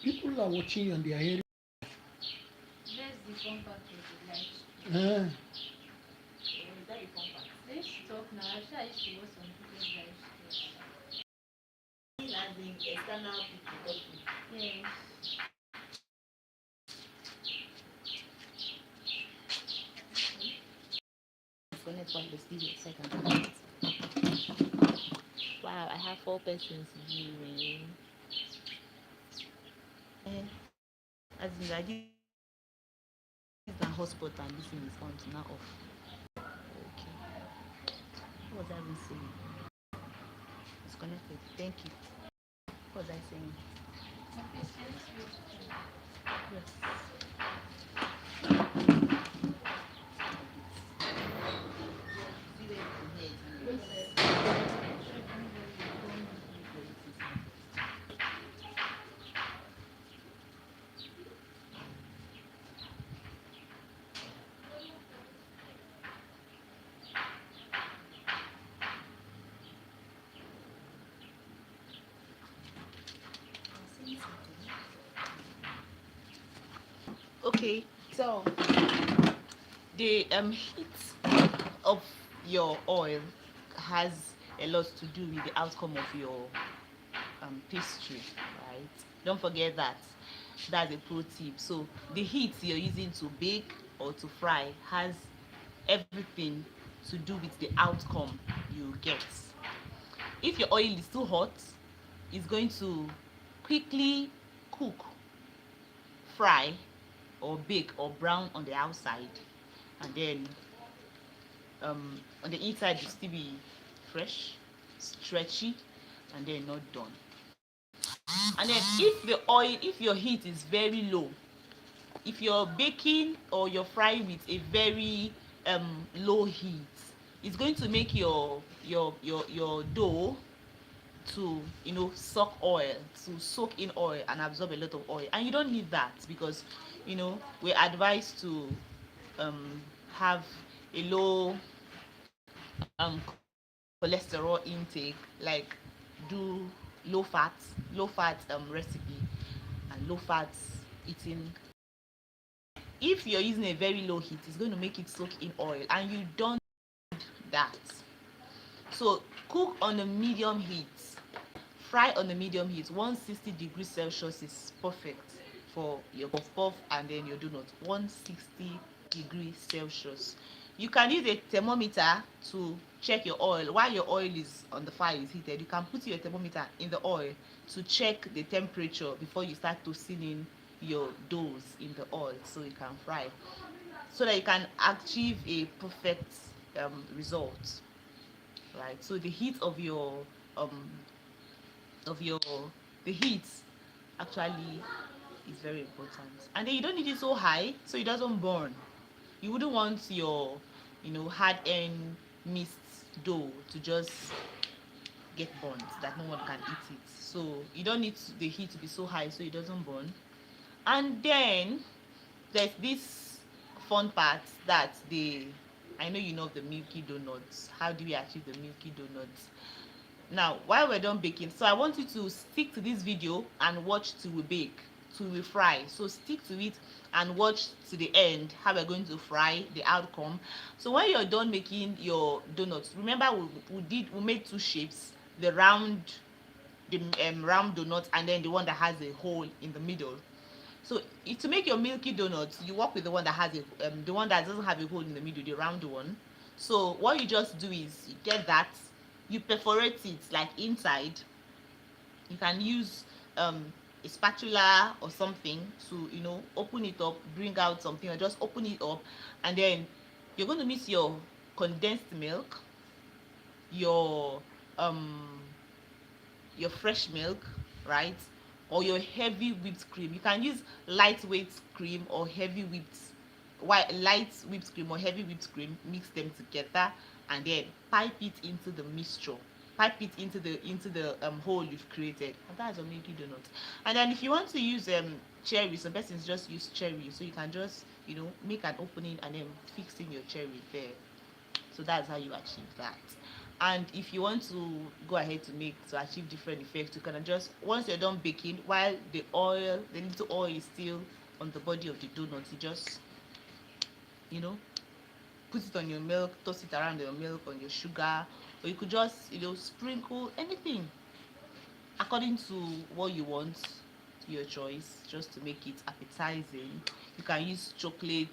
people are watching you and they are hearing. That's the fun part of the life. Ah. Is that the fun part? Let's talk now. Actually, I used to watch some people's life stories. As in external people talking. Yes. Connect one the studio second. Wow, I have 4 persons viewing. As in, I did a hotspot and this thing is on to now off. Okay. What was I even saying? It's connected. Thank you. What was I saying? Yes. Okay, so the heat of your oil has a lot to do with the outcome of your pastry, right? Don't forget that. That's a pro tip. So the heat you're using to bake or to fry has everything to do with the outcome you get. If your oil is too hot, it's going to quickly cook, fry, or bake or brown on the outside, and then on the inside will still be fresh, stretchy, and then not done. And then if your heat is very low, if you're baking or you're frying with a very low heat, it's going to make your dough to suck oil, to soak in oil and absorb a lot of oil, and you don't need that, because we're advised to have a low cholesterol intake, like do low fat recipe and low fat eating. If you're using a very low heat, it's going to make it soak in oil, and you don't need that. So cook on a medium heat, fry on a medium heat. 160 degrees Celsius is perfect for your puff puff and then your donut. 160 degrees Celsius. You can use a thermometer to check your oil. While your oil is on the fire, is heated, you can put your thermometer in the oil to check the temperature before you start toasting in your doughs in the oil, so you can fry, so that you can achieve a perfect result, right? So the heat of your the heat actually is very important, and then you don't need it so high so it doesn't burn. You wouldn't want your hard-earned mixed dough to just get burnt, that no one can eat it. So you don't need the heat to be so high so it doesn't burn. And then there's this fun part that I know you know of the milky donuts. How do we achieve the milky donuts? Now, while we're done baking, so I want you to stick to this video and watch till we bake, till we fry. So stick to it and watch to the end how we're going to fry, the outcome. So when you're done making your donuts, remember we made 2 shapes: the round donut, and then the one that has a hole in the middle. So to make your milky donuts, you work with the one that has the one that doesn't have a hole in the middle, the round one. So what you just do is you get that, you perforate it like inside. You can use a spatula or something to open it up, bring out something, or just open it up, and then you're going to mix your condensed milk, your um your fresh milk, right? Or your heavy whipped cream. You can use lightweight cream or heavy whipped light whipped cream or heavy whipped cream, mix them together and then pipe it into the mixture. Pipe it into the hole you've created. And that's your milky donut. And then if you want to use cherry, some persons just use cherry. So you can just, make an opening and then fix in your cherry there. So that's how you achieve that. And if you want to go ahead to achieve different effects, you can just, once you're done baking, while the little oil is still on the body of the donut, you just you know put it on your milk, toss it around your milk, on your sugar, or you could just sprinkle anything according to what you want, to your choice, just to make it appetizing. You can use chocolate,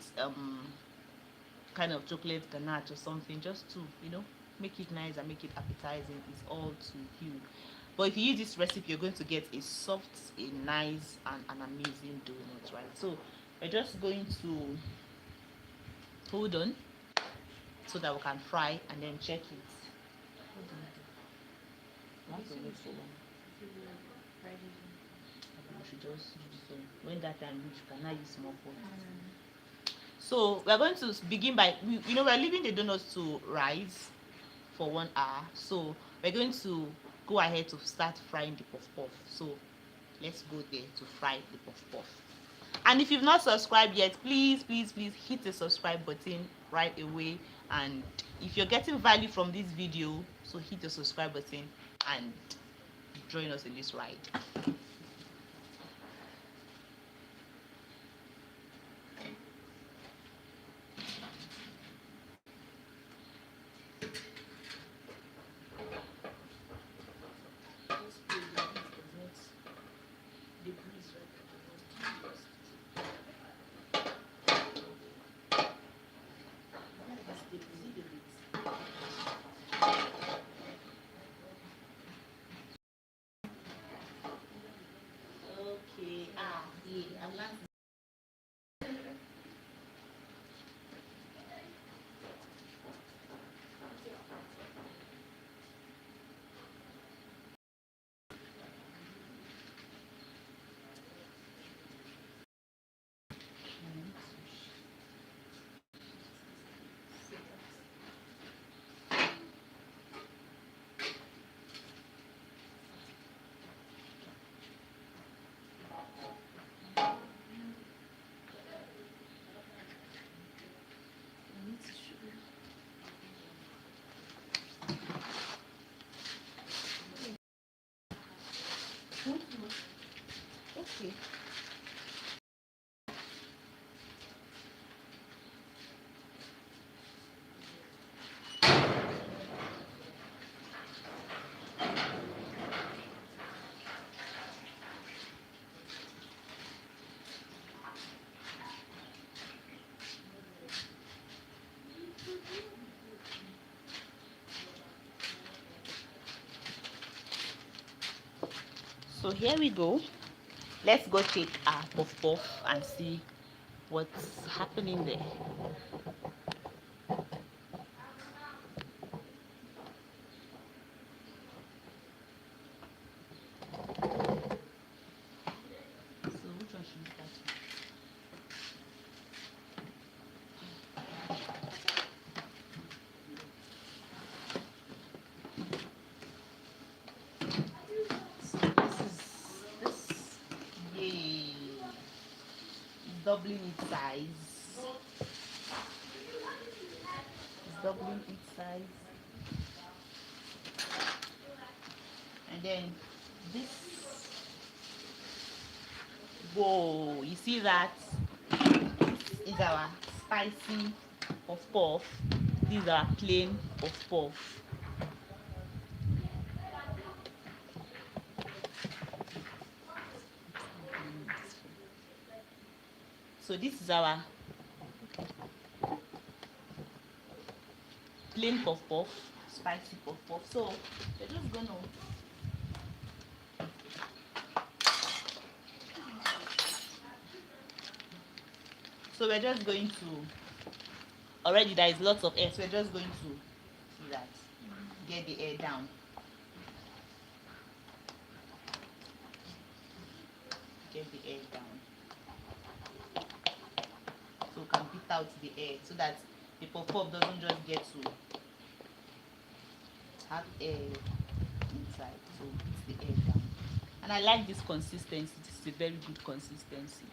kind of chocolate ganache or something, just to make it nice and make it appetizing. It's all to you. But if you use this recipe, you're going to get a soft, a nice, and an amazing donut, right? So we're just going to hold on so that we can fry and then check it. What do you do? You want to wait for long? We should just do so. When that time reach, you can now use small pot. So we're going to begin by, we're leaving the donuts to rise for 1 hour. So we're going to go ahead to start frying the puff puff. So let's go there to fry the puff puff. And if you've not subscribed yet, please hit the subscribe button right away. And if you're getting value from this video, so hit the subscribe button and join us in this ride. Okay. So here we go. Let's go take our puff puff and see what's happening there. So which one should we start with? So this yay, doubling its size. It's doubling its size. And then this, whoa, you see that? This is our spicy puff puff. These are plain puff puff. So this is our plain puff puff, spicy puff puff. So we're just gonna already there is lots of air, so we're just going to see that, get the air down. Get the air down. So we can beat out the air so that the puff puff doesn't just get to have air inside. So it's the air down. And I like this consistency. This is a very good consistency.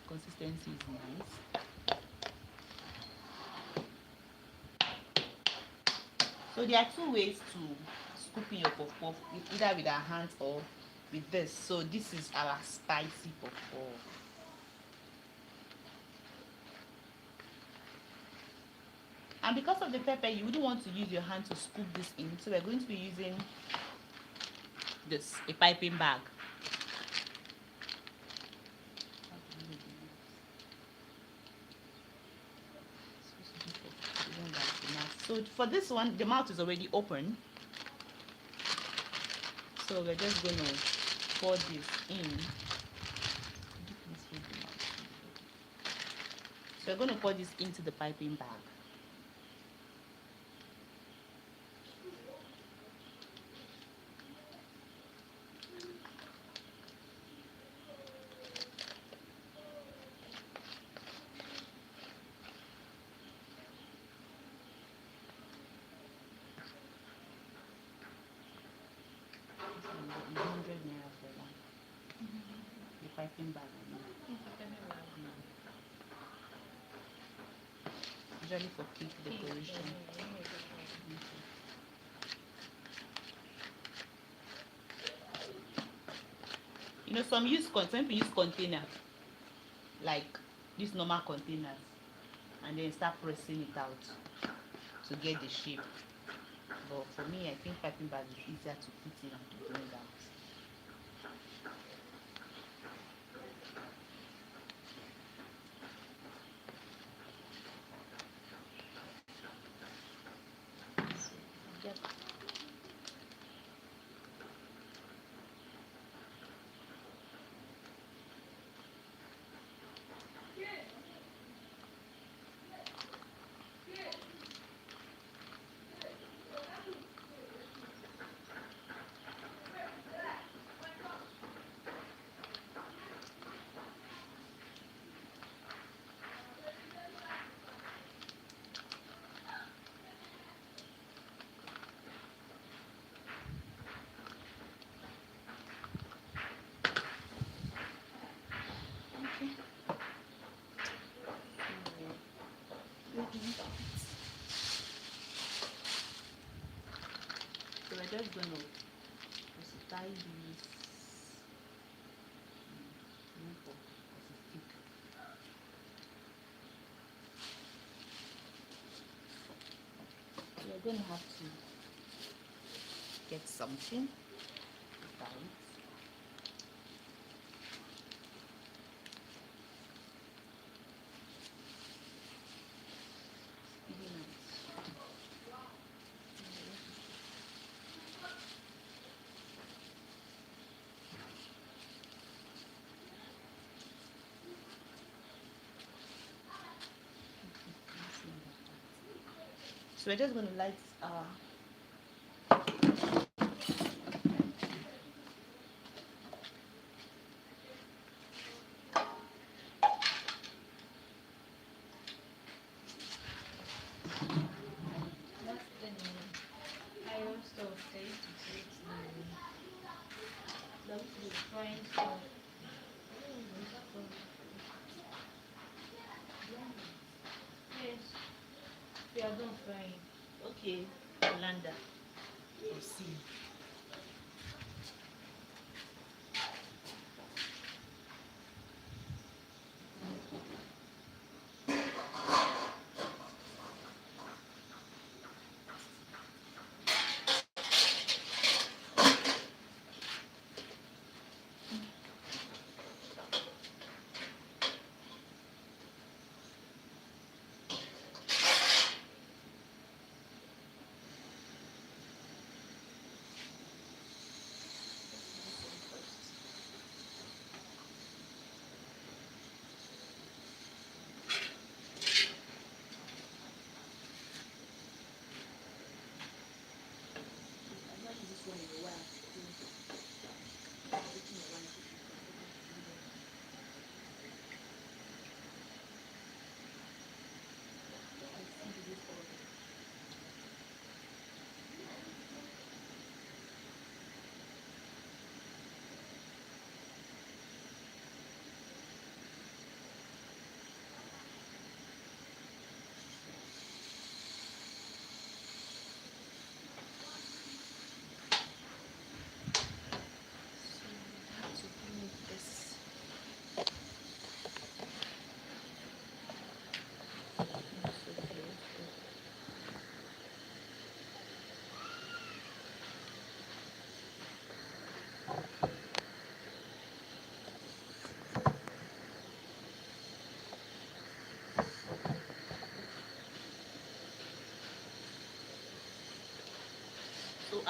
Consistency is nice. So there are two ways to scoop in your puff puff, either with our hands or with this. So this is our spicy puff puff. And because of the pepper, you wouldn't want to use your hand to scoop this in. So we're going to be using this, a piping bag. So for this one, the mouth is already open. So we're just going to pour this in. So we're going to pour this into the piping bag. Piping bag. Usually for cake decoration. You know, some people use container, like these normal containers, and then start pressing it out to get the shape. But for me, I think piping bag is easier to put in and to bring out. Yep. So we're just going to tie these we're going to have to get something to tie it. So we're just going to light We are done frying. Okay, Yolanda. Let's see.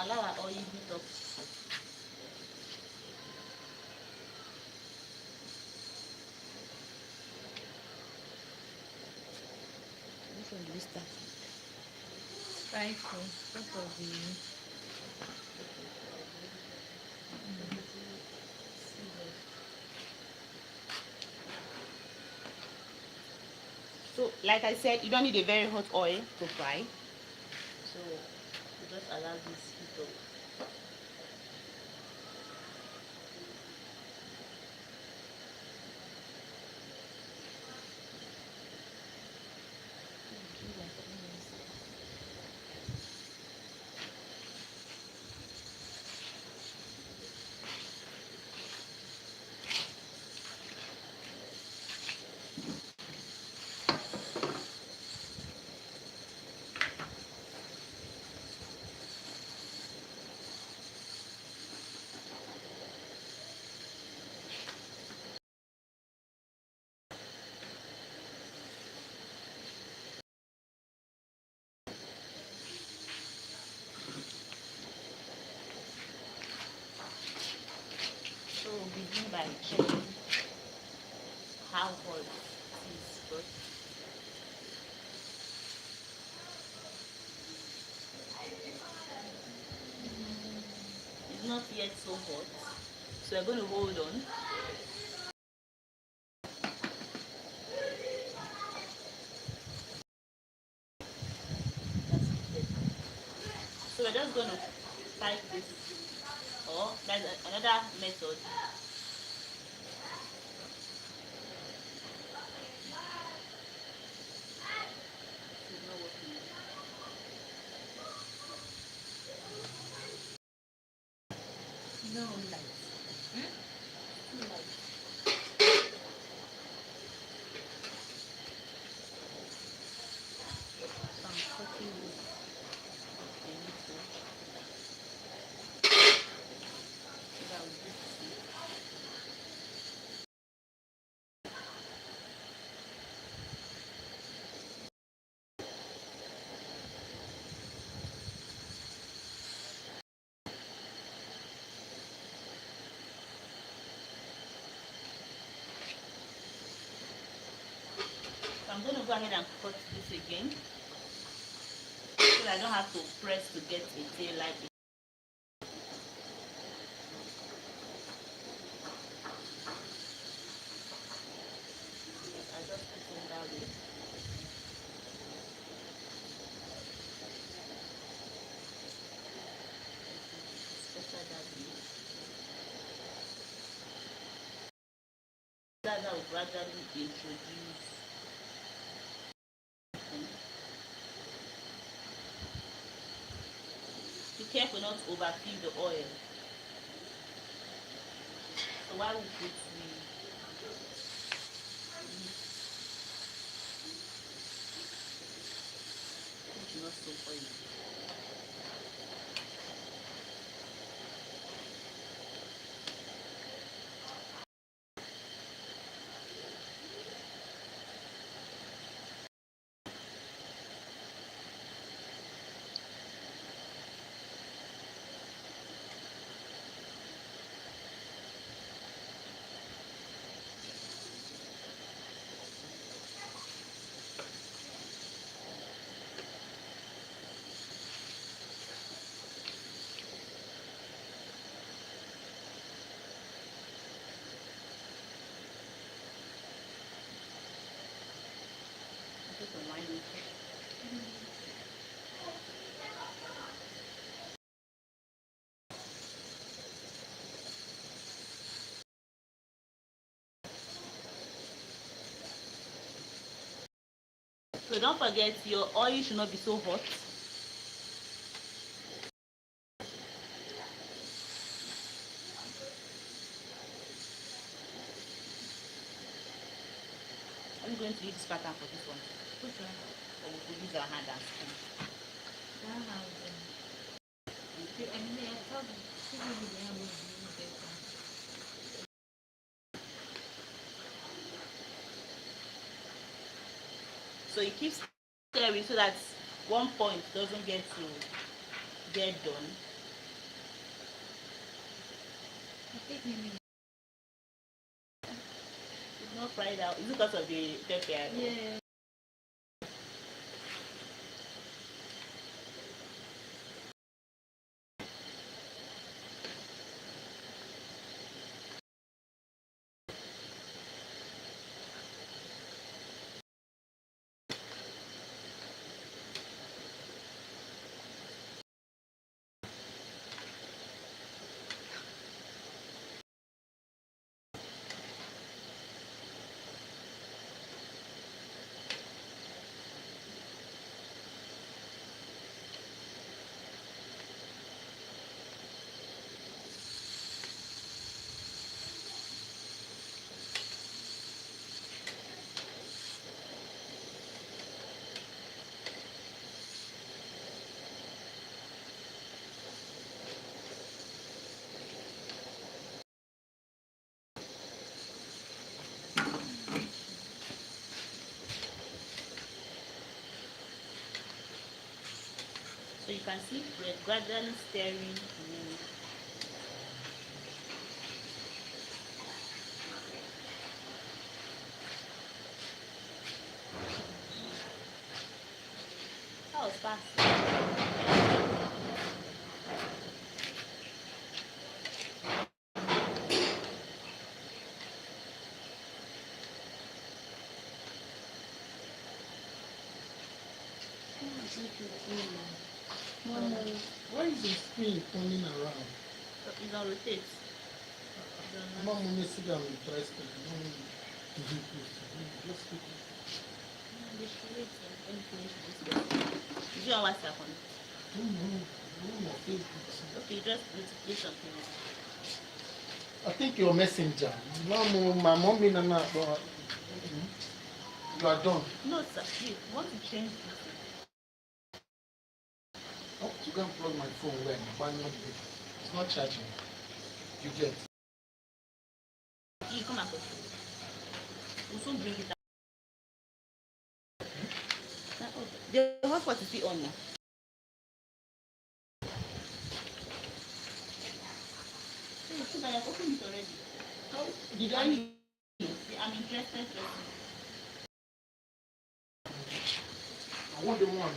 allow our oil heat up. Which one do we start with? Spicy. What of the So, like I said, you don't need a very hot oil to fry. So, you just allow this heat up. So, begin by checking how hot it is first. It's not yet so hot. So, we're going to hold on. That's it. So, we're just going to type this. Or, there's another method. It's not working. No light. No light. So I'm cutting this a little. So that will be sweet. So I'm going to go ahead and cut this again so that I don't have to press to get a tail like this. I just put it that way. It's better that way. That's how we gradually introduce. Be careful not to overfill the oil. So while we put it's not so oily. Just a minor check. So don't forget your oil should not be so hot. I'm going to use this pattern for this one. which one? Or we could use our hand and spoon. That has I mean, I thought people would be able to use better. So it keeps stirring so that one point doesn't get to get done. Take me minutes. It's not fried out. Is it because of the pepper? Yeah. So you can see we're gradually stirring. And then that was fast. Mama, why is the screen turning around? It's on rotate. Mama, you sit down and press it. Just speak. They should wait when you finish this. Is you on WhatsApp on it? No, Facebook. Okay, just notification thing. I think your messenger. Mama, my mommy and I. You are done. No, sir. You want to change this? I want to go and plug my phone when it's not charging. You get. You come and go. We'll soon bring it out. The hotspot is still on now. So I have opened it already. How did I'm interested. I want the one.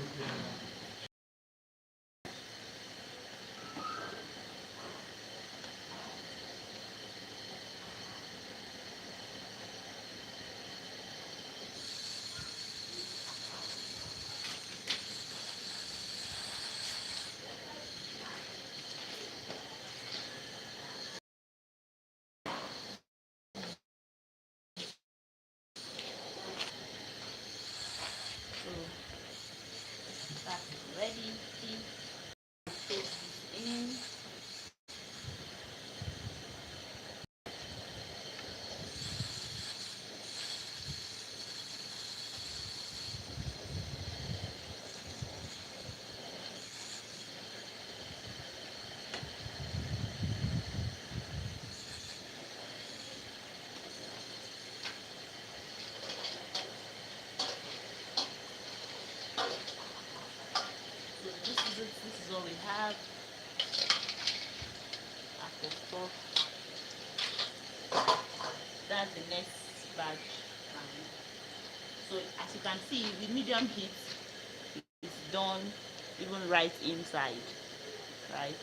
So that's ready. Paste this in. So this is it. This is all we have. Apple stock. That's the next batch. So as you can see, the medium heat is done even right inside. Right?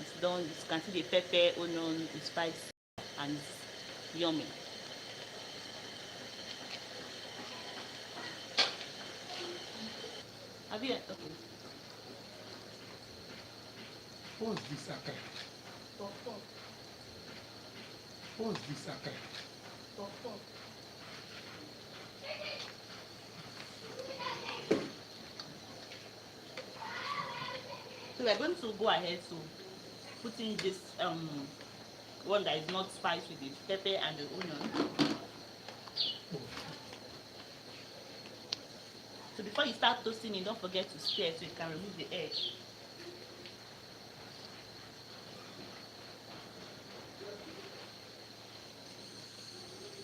It's done. You can see the pepper, onion, the spice, and it's yummy. Have you? Okay. What's this akara? Pop. What's this akara? Pop. So we're going to go ahead to putting this one that is not spiced with the pepper and the onion. So before you start toasting it, don't forget to stir so you can remove the egg.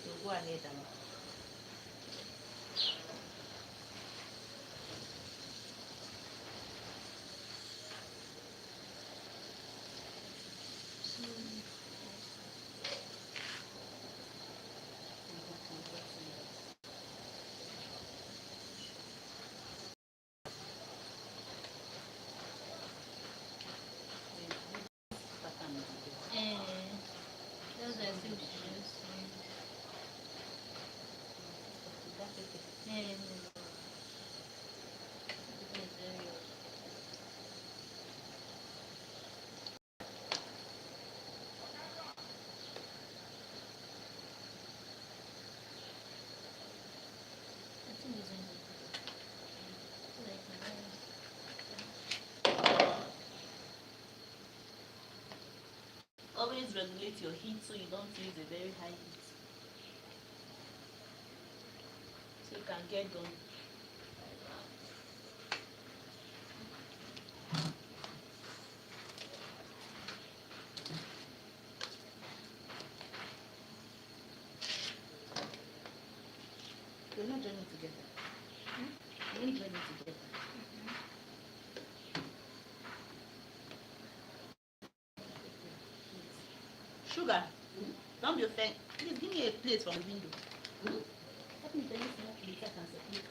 So go ahead and Yeah. I think it's like Always regulate your heat so you don't use a very high heat. So you can get done. We're not joining together. We're not joining together. Sugar, don't be offended. Please give me a plate from the window. Let me tell you some plate I can separate.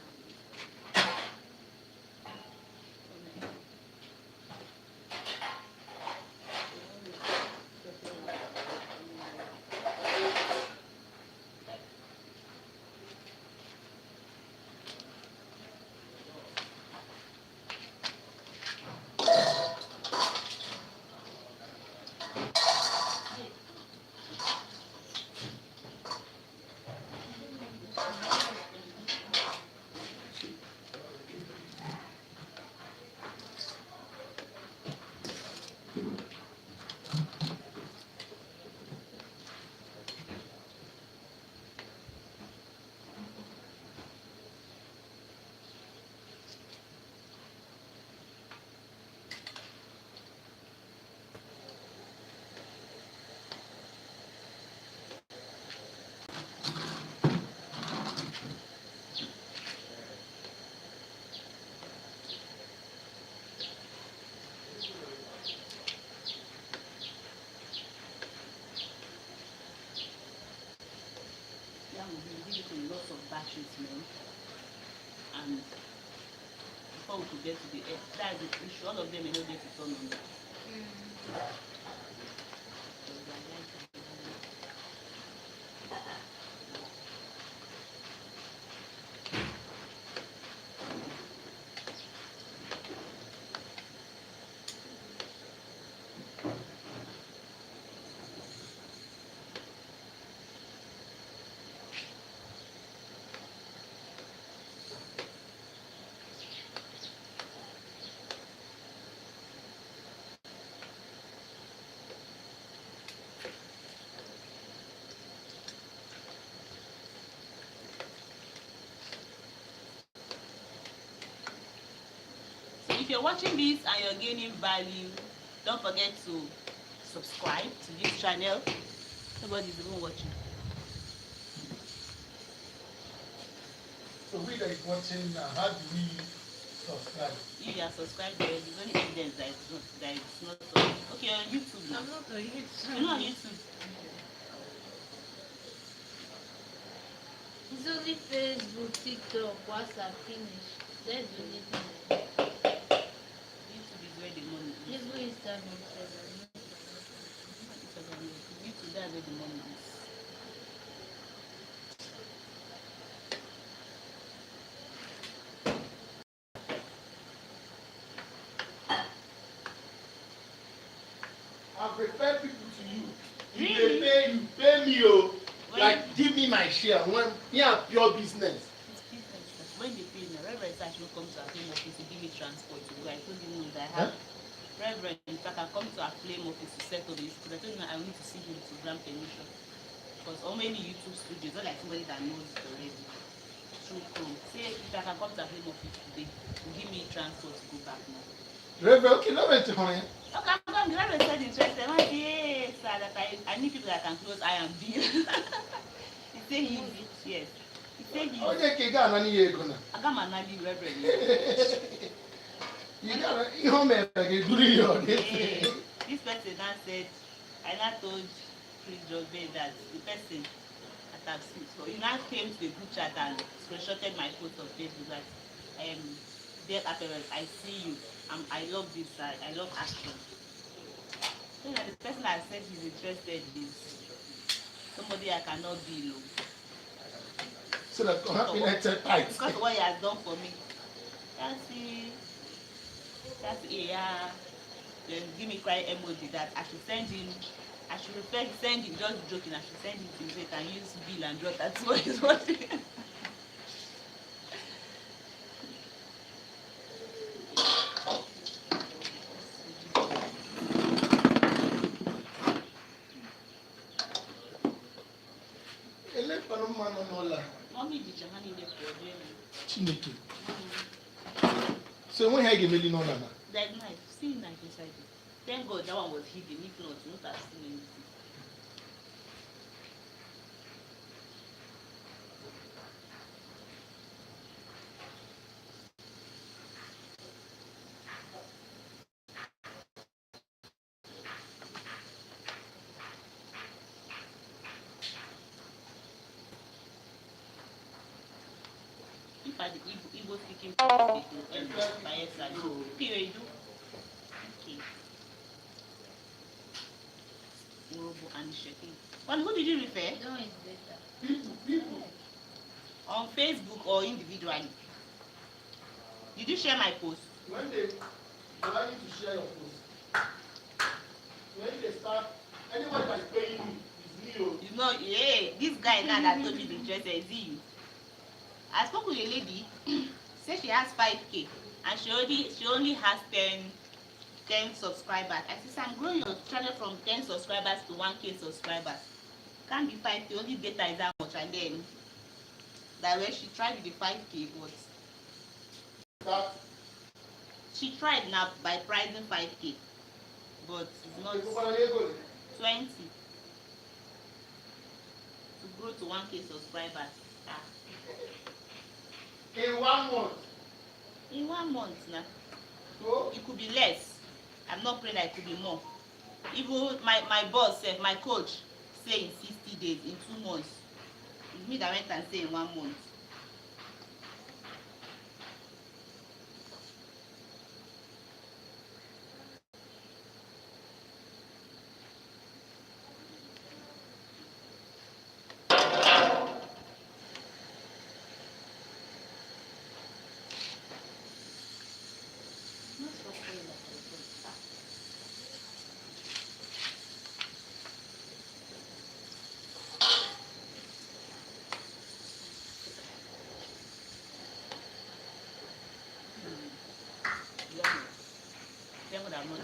That will give it a lot of battery smell. And before we could get to the end, that's the issue. All of them may not get to turn on that. So if you're watching this and you're gaining value, don't forget to subscribe to this channel. Nobody's even watching. So we that is watching now, how do we subscribe? If you are subscribed, there is only evidence that it's not on. Okay, you're on YouTube now. I'm not on YouTube. You're not on YouTube. It's only Facebook, TikTok, WhatsApp, finish. That's the only thing. YouTube is where the money is. Even Instagram, YouTube, that's where the money is. I refer people to you. If Really? they pay me, oh. When Like, give me my share. When yeah, pure business. it's business. When they pay me, Reverend actually come to our flame office to give me transport to go. I told him no, that I have Reverend, in fact, I come to our flame office to settle this because I told him I need to see him to grant permission. Because how many YouTube studios, not like somebody that knows it already. Through Chrome. Say if I can come to our flame office today, give me transport to go back now. Reverend, okay, let me tell you. Okay, I'm going to Reverend said interested. I say, yes, sir, that I need people that can close I and B. He said yes. He said he. Onye ka ị ga anani ya ego na. Aga m anali Reverend. You got ihe o mere ga-eduru ya ọ This person now said, I now told Chris Jogbe that the person that I've seen, so he now came to the group chat and screenshotted my post on Facebook that dear appearance, I see you. I love this side. I love action. So that the person that said he's interested is somebody I cannot be alone. So that happiness is tight. Because of what he has done for me. That's yeah. Then give me cry emoji that I should send him. I should refer send him just joking. I should send him to so he can use bill and draw. That's what he's watching. Mommy did your honey there for Chineke. So when I give me no nana. That knife, see knife inside it. Thank God that one was hidden. If not, you would have seen anything. If I the Igbo speaking by SI, period. Okay. Urobo and Shekin. But who did you refer? No, it's better. On Facebook or individually? Did you share my post? When they allow you to share your post, when they start, anybody that is paying you is me. You know, yeah, this guy now that told me the dress is you. I spoke with a lady, said she has 5K and she only has 10 subscribers. I said, I'm growing your channel from 10 subscribers to 1K subscribers. Can't be 5K, only data is that much. And then that way she tried with the 5K, but she tried now by pricing 5K, but it's not 20 to grow to 1K subscribers. In 1 month. In 1 month now. So it could be less. I'm not praying that it could be more. Even my boss, my coach, say in 60 days, in 2 months. It's me that went and say in 1 month. Then would have not.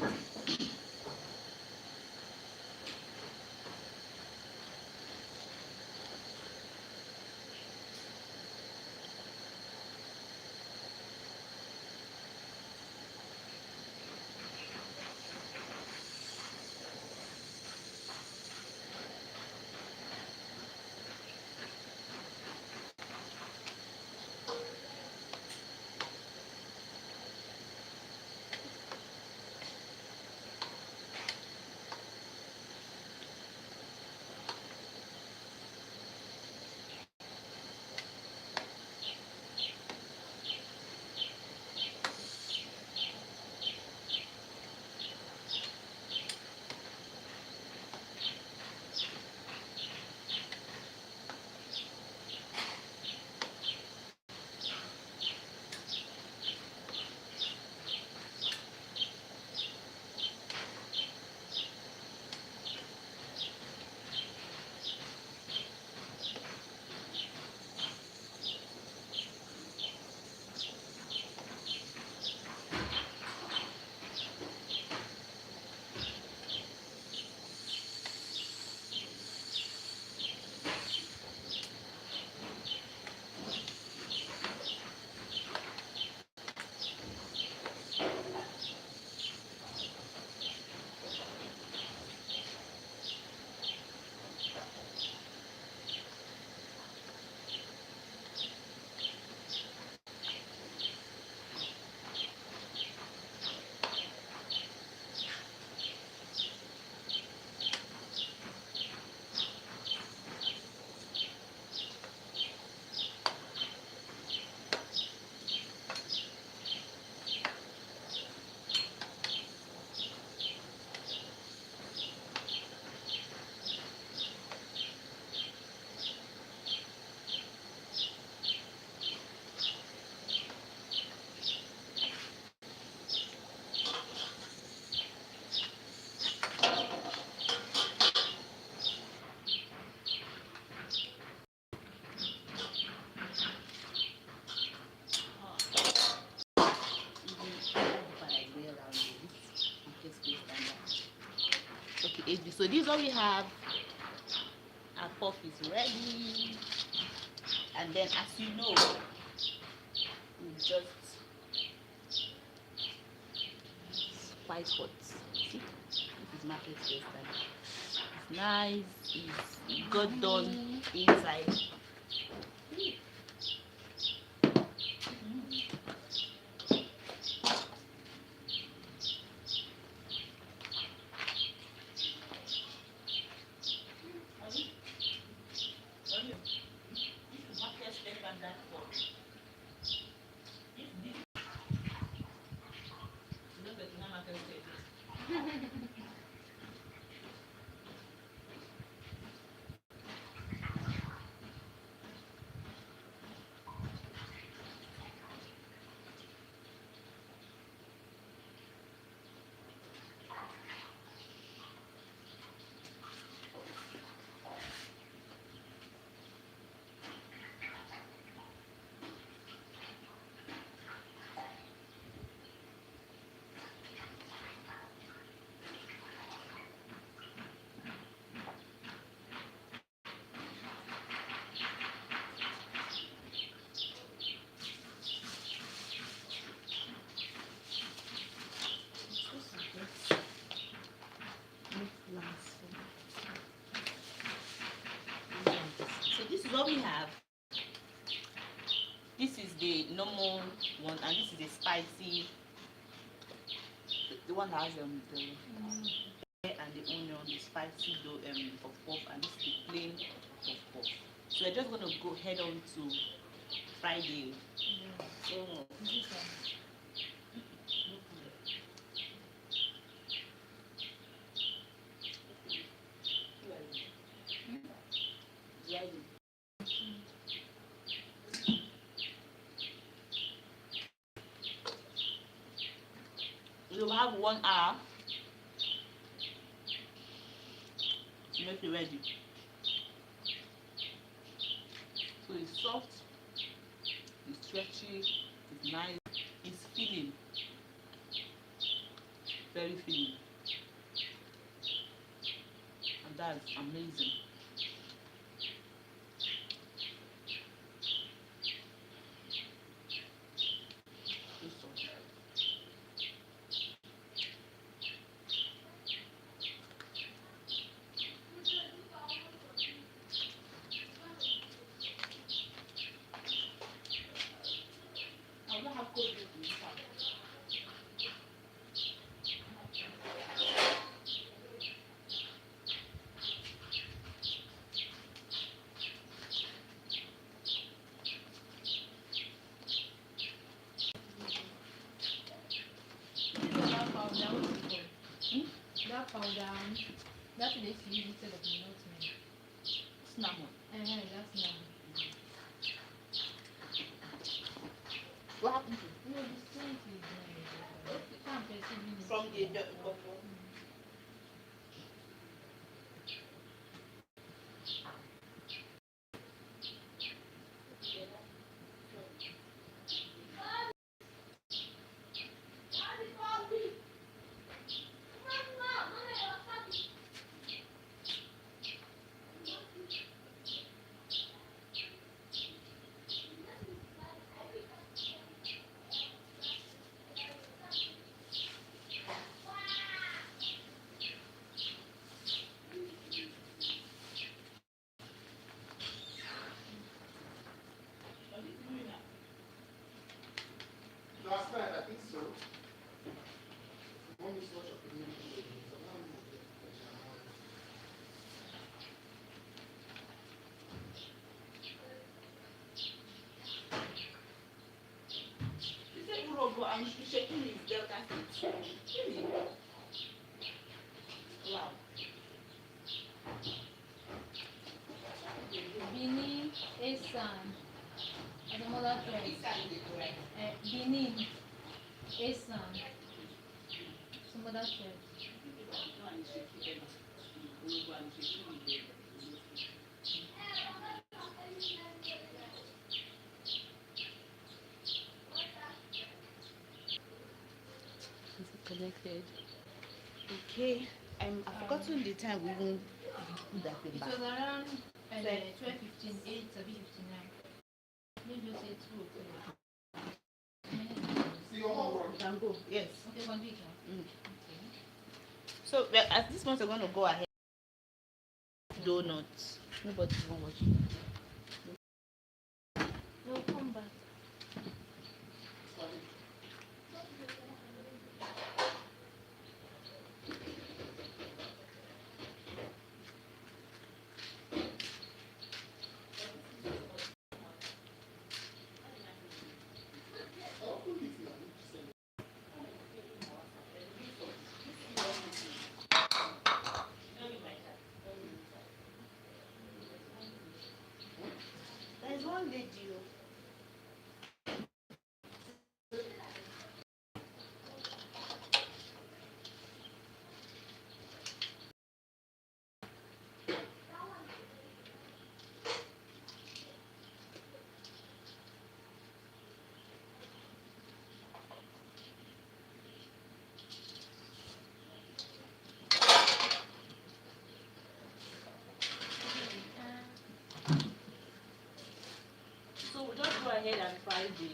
this is what we have. Our puff is ready. And then, as you know, we just spice hot. See, this is market taste. It's nice. It's got done inside. So this is what we have. This is the normal one, and this is the spicy, the one that has the and the onion, the spicy puff puff, and this is the plain puff puff. So we're just gonna go head on to Friday. So, we'll have 1 hour to make it ready. So it's soft, it's stretchy, it's nice, it's filling, very filling, and that's amazing. So soft. I will not have cold drink in this house. That powder, what is it called? That powder, that they use instead of the nutmeg. Cinnamon. That's not. What happened to No, the scent is can't perceive it. from the bottle? Last night, I think so. One is not a community. He said Urobo and shaking his delta state. Really? Wow. Benin, Esan, and the mother This tribe. side is correct. Benin, Esan, some other tribe. No, and shaking them. Urobo and shaking his delta. Is it connected? Okay. I've forgotten the time we even put that thing It back. was around 12. 12:58 or 59. Let's just say 2 o'clock. You can go. Yes. Okay, continue. Mm. Okay. So at this point, we're going to go ahead. Donuts. Nobody's even watching. No, come back. There's one lady. So we'll just go ahead and fry the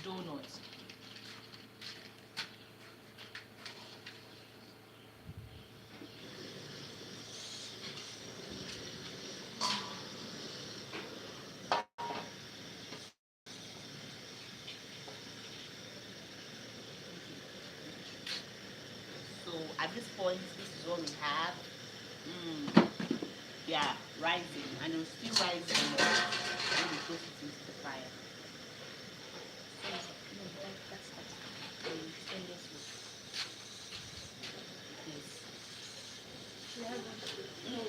donuts. So at this point, this is what we have. Yeah, rising, and it'll still rise more when we put it into the fire. No, that's the stainless wood. Yes. No,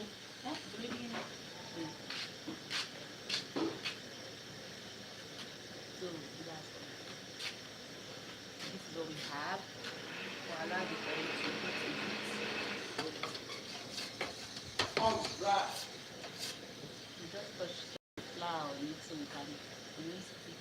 that's really. So that's this is what we have. We'll allow the oil to put in it. We just touch the flour on it so we can release thick.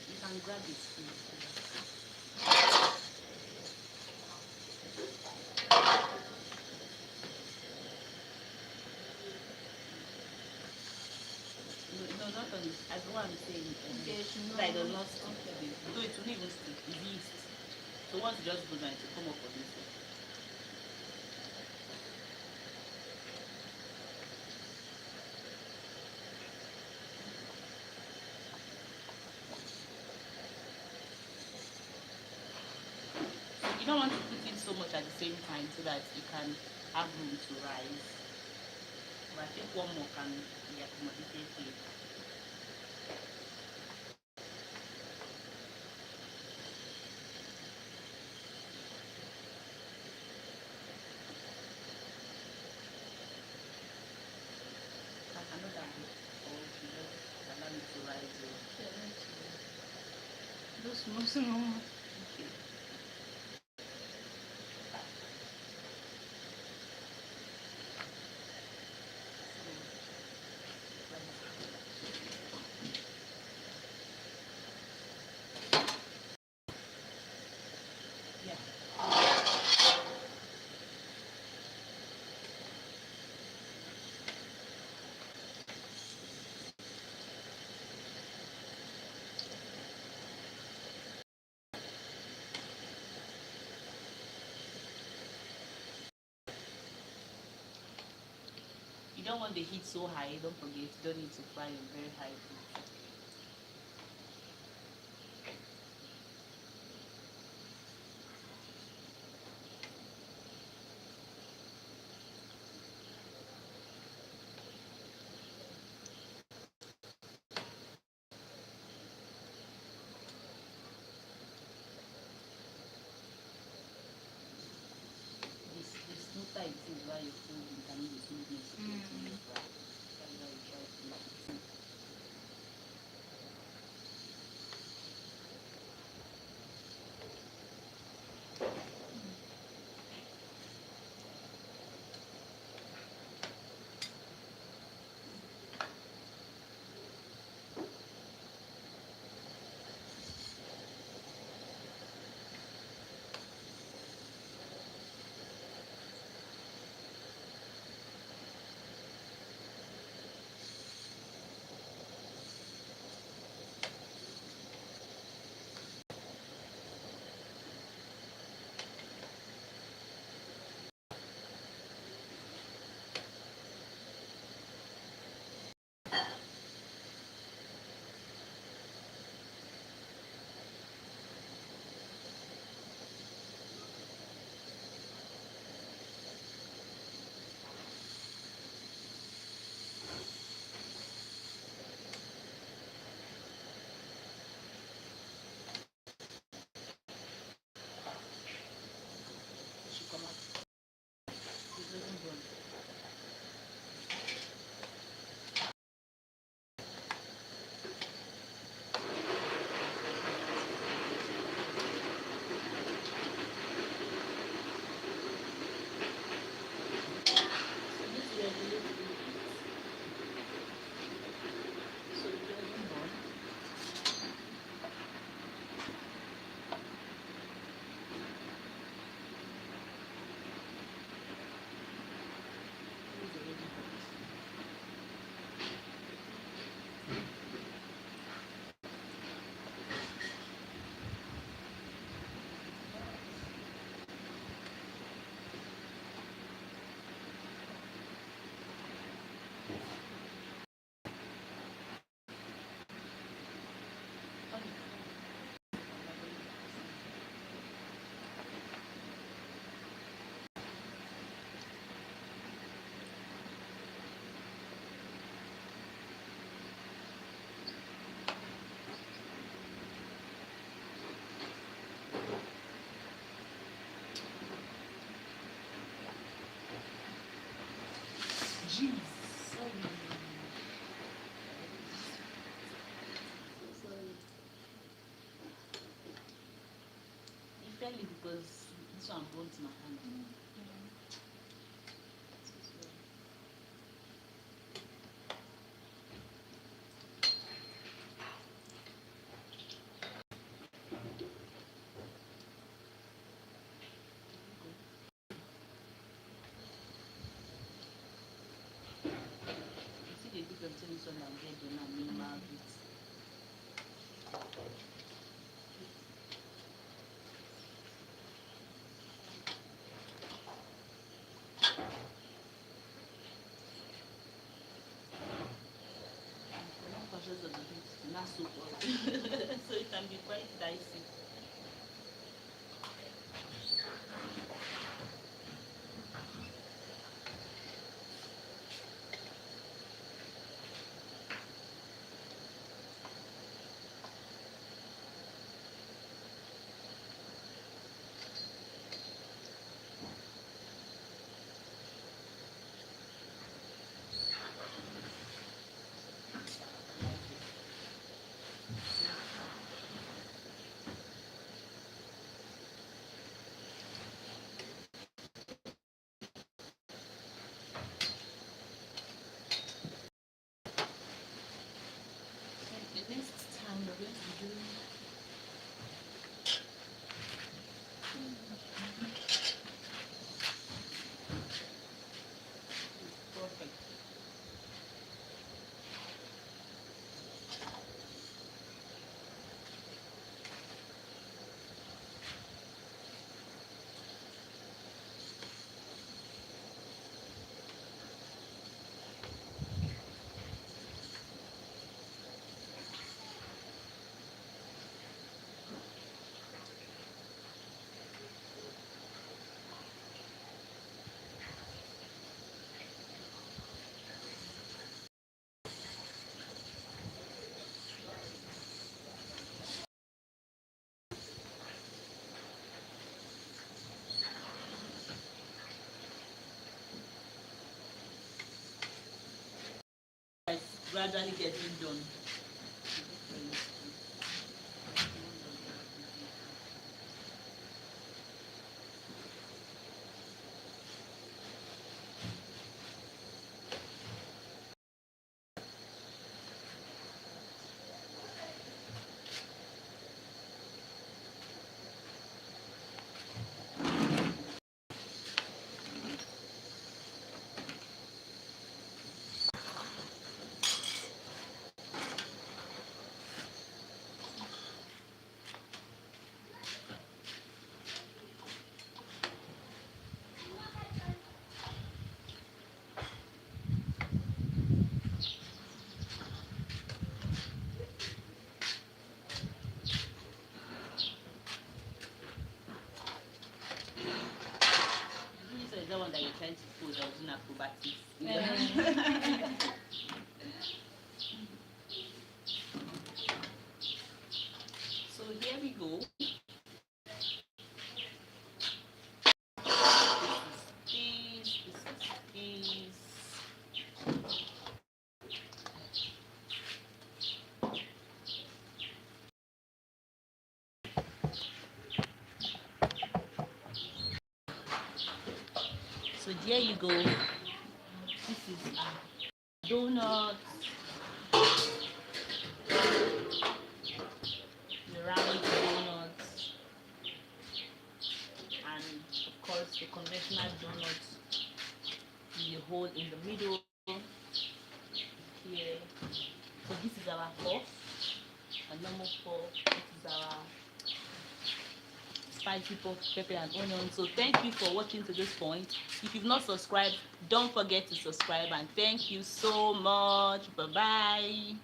You can grab it, please. No, not on it. As what I'm saying, Okay, so I does not stick to it. Though it won't even stick. It's yeast. So once you just go down, it will come up on this way. You don't want to put in so much at the same time so that you can have room to rise. But I think one more can be accommodated here. Another bit, or you just allow it to rise. Those small. Okay. Yeah. You don't want the heat so high, don't forget, you don't need to fry in very high heat. This smoother it is while you're folding, you can use the smoothness to get in the fry. That's why you try to make it smooth. jeez. Sorry. It fell because this one burnt my hand. You see the difference between this one and the other and minimal bits. I'm not conscious of the heat, not so hot. So it can be quite dicey. The next time we're going to do perfect. It's gradually getting done. This is the one that you're trying to fold. I was doing acrobatics. So here we go. This is this. So there you go. This is donut, the round donuts, and of course the conventional donut with the hole in the middle here. So this is our puff, a normal puff. This is our spicy pork, pepper and onion. So thank you for watching to this point. If you've not subscribed, don't forget to subscribe, and thank you so much. Bye bye.